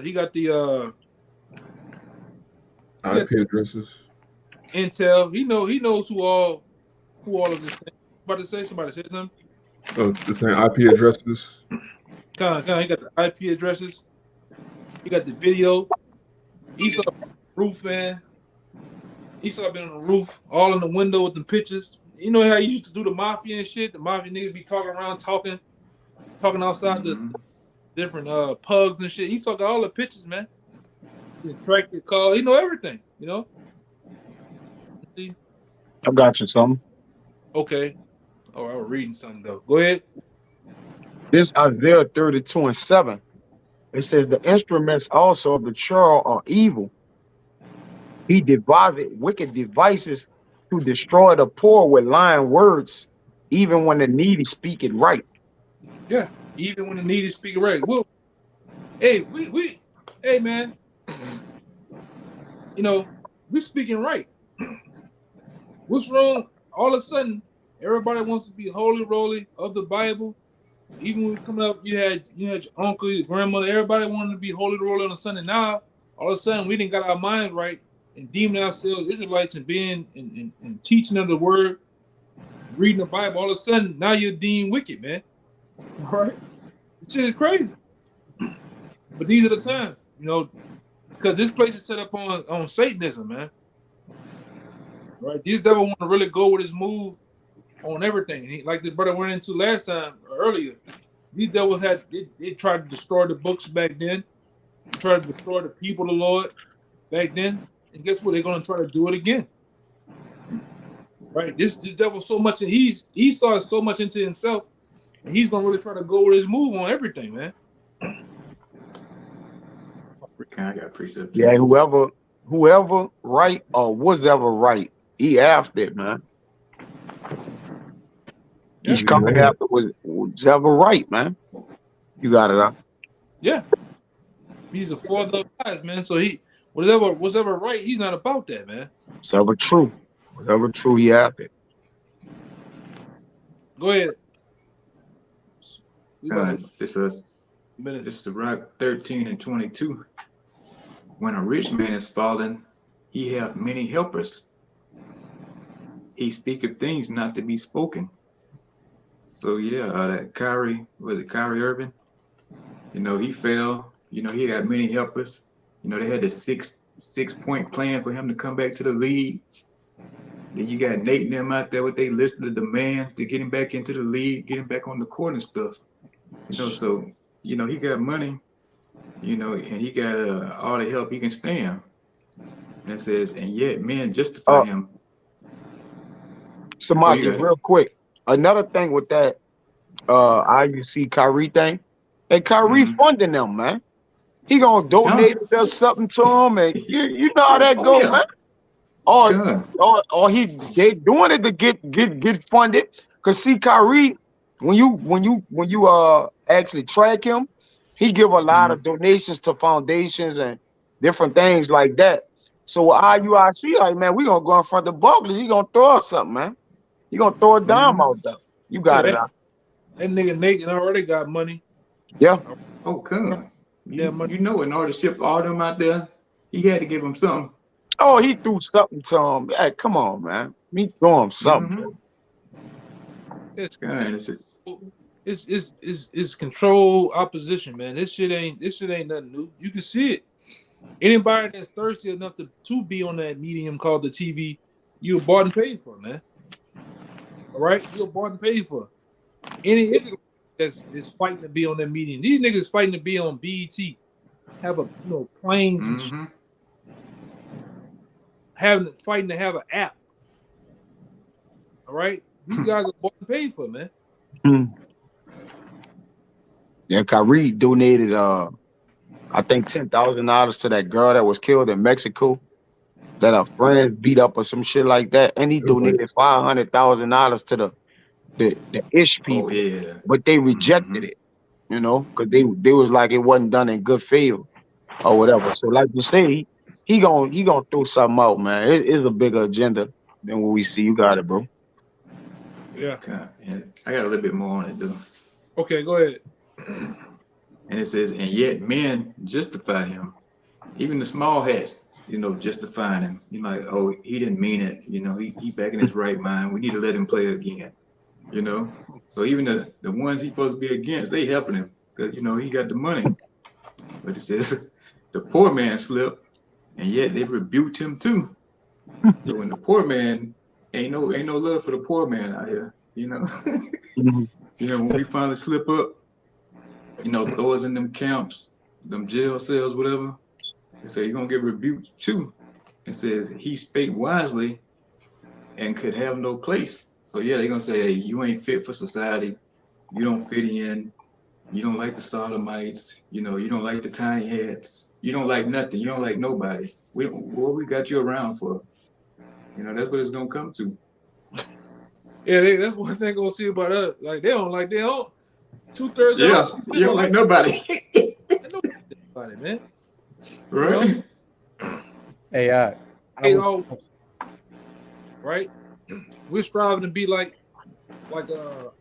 IP addresses. Intel. He knows who all of this thing. Somebody say something. Oh, the thing IP addresses. He got the IP addresses. He got the video. Esau roof, man. Esau been on the roof, all in the window with the pictures. You know how he used to do the mafia and shit? The mafia niggas be talking outside the different pugs and shit. Esau got all the pictures, man. The tractor call, everything, See? I got you something. Okay. Oh, I was reading something though. Go ahead. This Isaiah 32:7. It says the instruments also of the churl are evil. He devised wicked devices to destroy the poor with lying words, even when the needy speak it right. Yeah, even when the needy speak right. Well, hey, hey man, we're speaking right. What's wrong? All of a sudden, everybody wants to be holy roly of the Bible. Even when it was coming up, you had your uncle, your grandmother, everybody wanted to be holy roly on a Sunday. Now, all of a sudden, we didn't got our minds right and deeming ourselves Israelites and being and teaching of the word, reading the Bible. All of a sudden, now you're deemed wicked, man. All right, this shit is crazy. But these are the times, because this place is set up on Satanism, man. Right? These devil want to really go with his move on everything. Like the brother went into last time earlier. These devils they tried to destroy the books back then. They tried to destroy the people of the Lord back then. And guess what? They're gonna try to do it again. Right? This devil so much, and he saw so much into himself, and he's gonna really try to go with his move on everything, man. I got precept. Yeah, whoever right or was ever right, he after it, man. He's coming after was ever right, man. You got it up. Yeah. He's a father of lies, man. So was ever right, he's not about that, man. Whatever true. Whatever true, he after it. Go ahead. This is Rock 13 and 22. When a rich man is fallen, he hath many helpers. He speaketh things not to be spoken. So yeah, that Kyrie, was it Kyrie Irving? You know, he fell. You know, he got many helpers. You know, they had the six-point plan for him to come back to the league. Then you got Nate and them out there with their list of demands to get him back into the league, get him back on the court and stuff. You know, so you know he got money. You know, and he got all the help he can stand. And it says, and yet men justify him. Samaki, real quick. Another thing with that IUC Kyrie thing, and Kyrie funding them, man. He gonna donate or something to him, and you know how that go, man. Or they doing it to get funded. Cause see, Kyrie, when you actually track him, he give a lot of donations to foundations and different things like that. So IUIC, like, man, we gonna go in front of the Bucklers. He gonna throw us something, man. He gonna throw a dime out there. You got it out. That nigga Nate already got money. Yeah. Oh, come. You know, in order to ship all them out there, he had to give him something. Oh, he threw something to him. Hey, come on, man. Me throw him something. It's controlled opposition, man. This shit ain't nothing new. You can see it. Anybody that's thirsty enough to be on that medium called the TV, you're bought and paid for, man. All right, you're bought and paid for. Any Israelite that's fighting to be on that medium. These niggas fighting to be on BET, have planes and shit. Fighting to have an app. All right, these guys are bought and paid for, man. Yeah, Kyrie donated I think $10,000 to that girl that was killed in Mexico, that her friend beat up or some shit like that, and he donated $500,000 to the ish people, but they rejected it, you know, because they was like it wasn't done in good faith or whatever. So like you say, he gonna throw something out, man. It's a bigger agenda than what we see. You got it, bro. Yeah. I got a little bit more on it, though. Okay, go ahead. And it says, and yet men justify him. Even the small hats, you know, justifying him. You're like, oh, he didn't mean it. You know, he back in his right mind. We need to let him play again. You know? So even the ones he's supposed to be against, they helping him. Because, you know, he got the money. But it says, the poor man slipped, and yet they rebuked him too. So when the poor man, ain't no love for the poor man out here, you know? You know, when we finally slip up, you know, throw us in them camps, them jail cells, whatever. They say you're gonna get rebuked too. It says he spake wisely and could have no place. So yeah, they're gonna say, hey, you ain't fit for society, you don't fit in, you don't like the sodomites, you know, you don't like the tiny heads, you don't like nothing, you don't like nobody. What we got you around for? You know, that's what it's gonna come to. Yeah, that's one thing gonna see about us. Like they don't 2/3. Yeah, you don't like nobody. Nobody, man. Right? You know? Right? We're striving to be like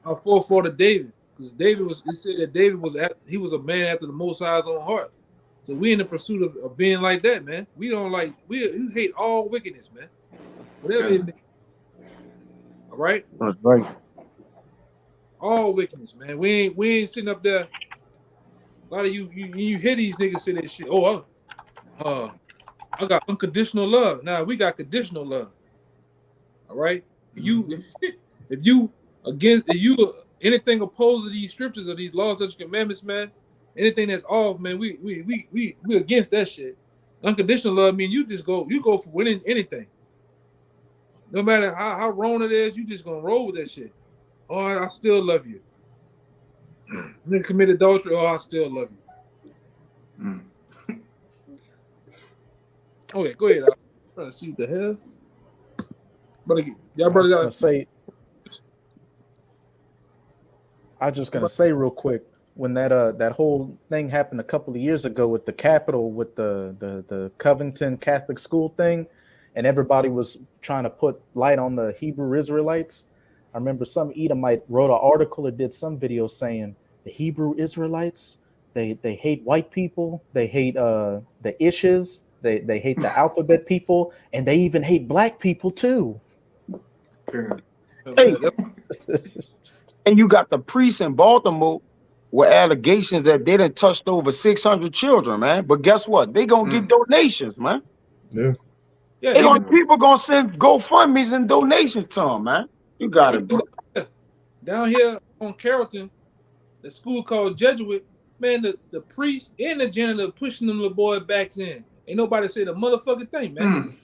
our forefather David, because it said that David was a man after the Most High's own heart. So we in the pursuit of being like that, man. We hate all wickedness, man. Whatever it is. All right? That's right. All wickedness, man. We ain't sitting up there. A lot of you hear these niggas say that shit. Oh, I got unconditional love. Nah, we got conditional love. All right. If you anything opposed to these scriptures or these laws, such commandments, man, anything that's off, man, we against that shit. Unconditional love means you go for winning anything. No matter how wrong it is, you just gonna roll with that shit. Oh, I still love you. Nigga commit adultery. Oh, I still love you. Okay, go ahead. I'm trying to see what the hell. Y'all brothers got to say. I was just gonna say real quick, when that whole thing happened a couple of years ago with the Capitol, with the Covington Catholic School thing, and everybody was trying to put light on the Hebrew Israelites. I remember some Edomite wrote an article or did some video saying the Hebrew Israelites, they hate white people, they hate the Ishes, they hate the alphabet people, and they even hate black people too. Hey, And you got the priests in Baltimore with allegations that they done touched over 600 children, man. But guess what? They gonna get donations, man. Yeah. Yeah, People gonna send GoFundMe's and donations to them, man. You got it, bro. Down here on Carrollton, the school called Jesuit, man, the priest and the janitor pushing them little boy backs in. Ain't nobody say the motherfucking thing, man.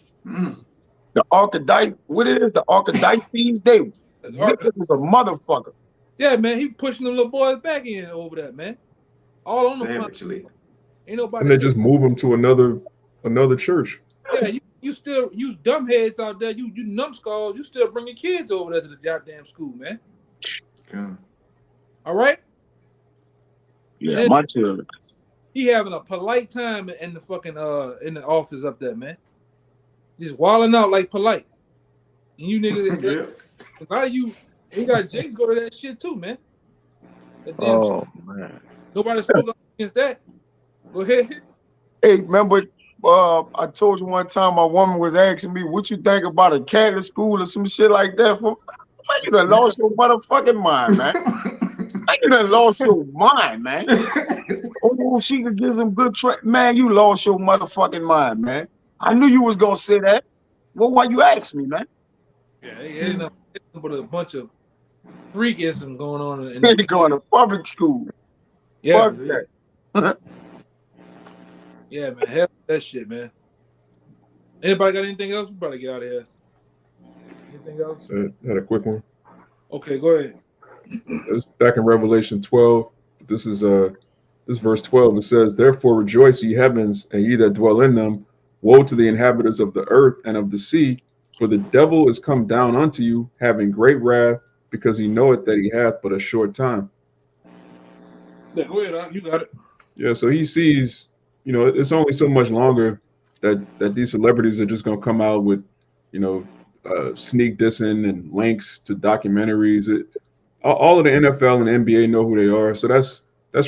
The Archetype, what it is? The Archetypes, they wicked as a motherfucker. Yeah, man, he pushing them little boys back in over that, man. All on the Savagely. Ain't nobody. And they just move them to another church. Yeah, you still, you dumbheads out there, you numbskulls, you still bring your kids over there to the goddamn school, man. Yeah. All right? Yeah, my children. He having a polite time in the fucking in the office up there, man. Just wilding out like polite. And you niggas, a lot of you got James go to that shit too, man. That damn shit. Man. Nobody spoke up against that. Go ahead. Hey, remember, I told you one time my woman was asking me, what you think about a Catholic school or some shit like that? Man, you done lost your motherfucking mind, man. Man, you done lost your mind, man. Oh, she could give some good man, you lost your motherfucking mind, man. I knew you was gonna say that. Well, why you ask me, man? Yeah, ain't nothing but a bunch of freakism going on. They going to public school. Yeah. Fuck that. Yeah, man. Hell that shit, man. Anybody got anything else? We better get out of here. Anything else? Had a quick one. Okay, go ahead. It's back in Revelation 12. This is verse 12. It says, "Therefore rejoice, ye heavens, and ye that dwell in them. Woe to the inhabitants of the earth and of the sea, for the devil is come down unto you, having great wrath, because he knoweth that he hath but a short time." Yeah, go ahead, you got it. Yeah, so he sees, it's only so much longer that these celebrities are just gonna come out with, sneak dissing and links to documentaries. All of the NFL and NBA know who they are, so that's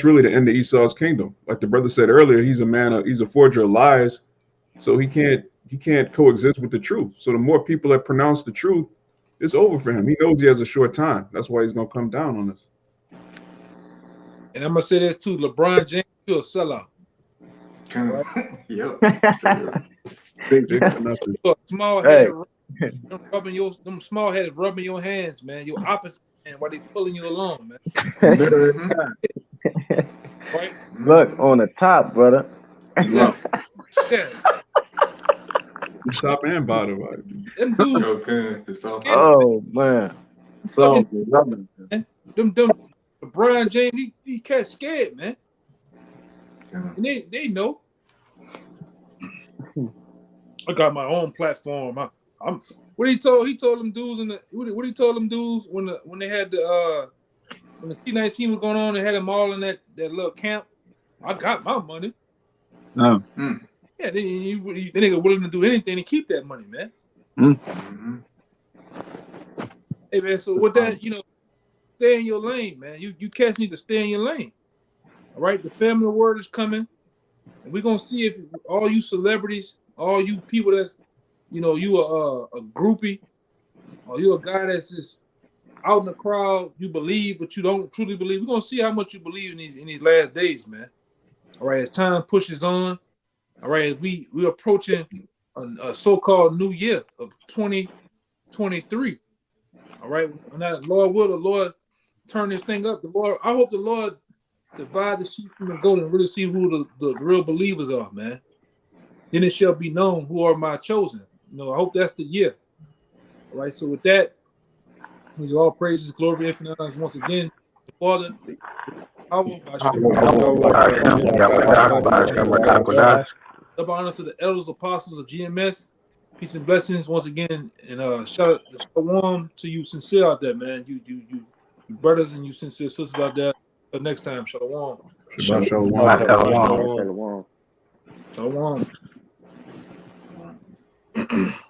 really the end of Esau's kingdom. Like the brother said earlier, he's a forger of lies, so he can't coexist with the truth. So the more people that pronounce the truth, it's over for him. He knows he has a short time. That's why he's gonna come down on us. And I'm gonna say this too: LeBron James, you're a sellout. Right? Yep. Small head, them small heads rubbing your hands, man. Your opposite hand while they pulling you along, man. Right? Look on the top, brother. Yeah. Top and bottom. Them dudes. Oh man. So them LeBron James, he cat scared, man. And they know. I got my own platform. I'm what he told them dudes in the what he told them dudes when they had when the C-19 was going on, they had them all in that little camp. I got my money. No. Yeah, they nigga willing to do anything to keep that money, man. Mm-hmm. Hey man, so with that, stay in your lane, man. You cats need to stay in your lane. All right, the family word is coming, and we're gonna see if all you celebrities, all you people that's, you a groupie, or you a guy that's just out in the crowd, you believe but you don't truly believe. We're gonna see how much you believe in these last days, man. All right, as time pushes on, all right, we're approaching a so-called new year of 2023. All right, and that Lord will, the Lord turn this thing up. I hope the Lord divide the sheep from the goat and really see who the real believers are, man. Then it shall be known who are my chosen. I hope that's the year. All right, so with that, we all praises, glory, infinite honors once again. The Father, double honors to the elders, apostles of GMS. Peace and blessings once again, and shalom to you sincere out there, man. You brothers and you sincere sisters out there. Until next time, shalom. Shalom. Shalom.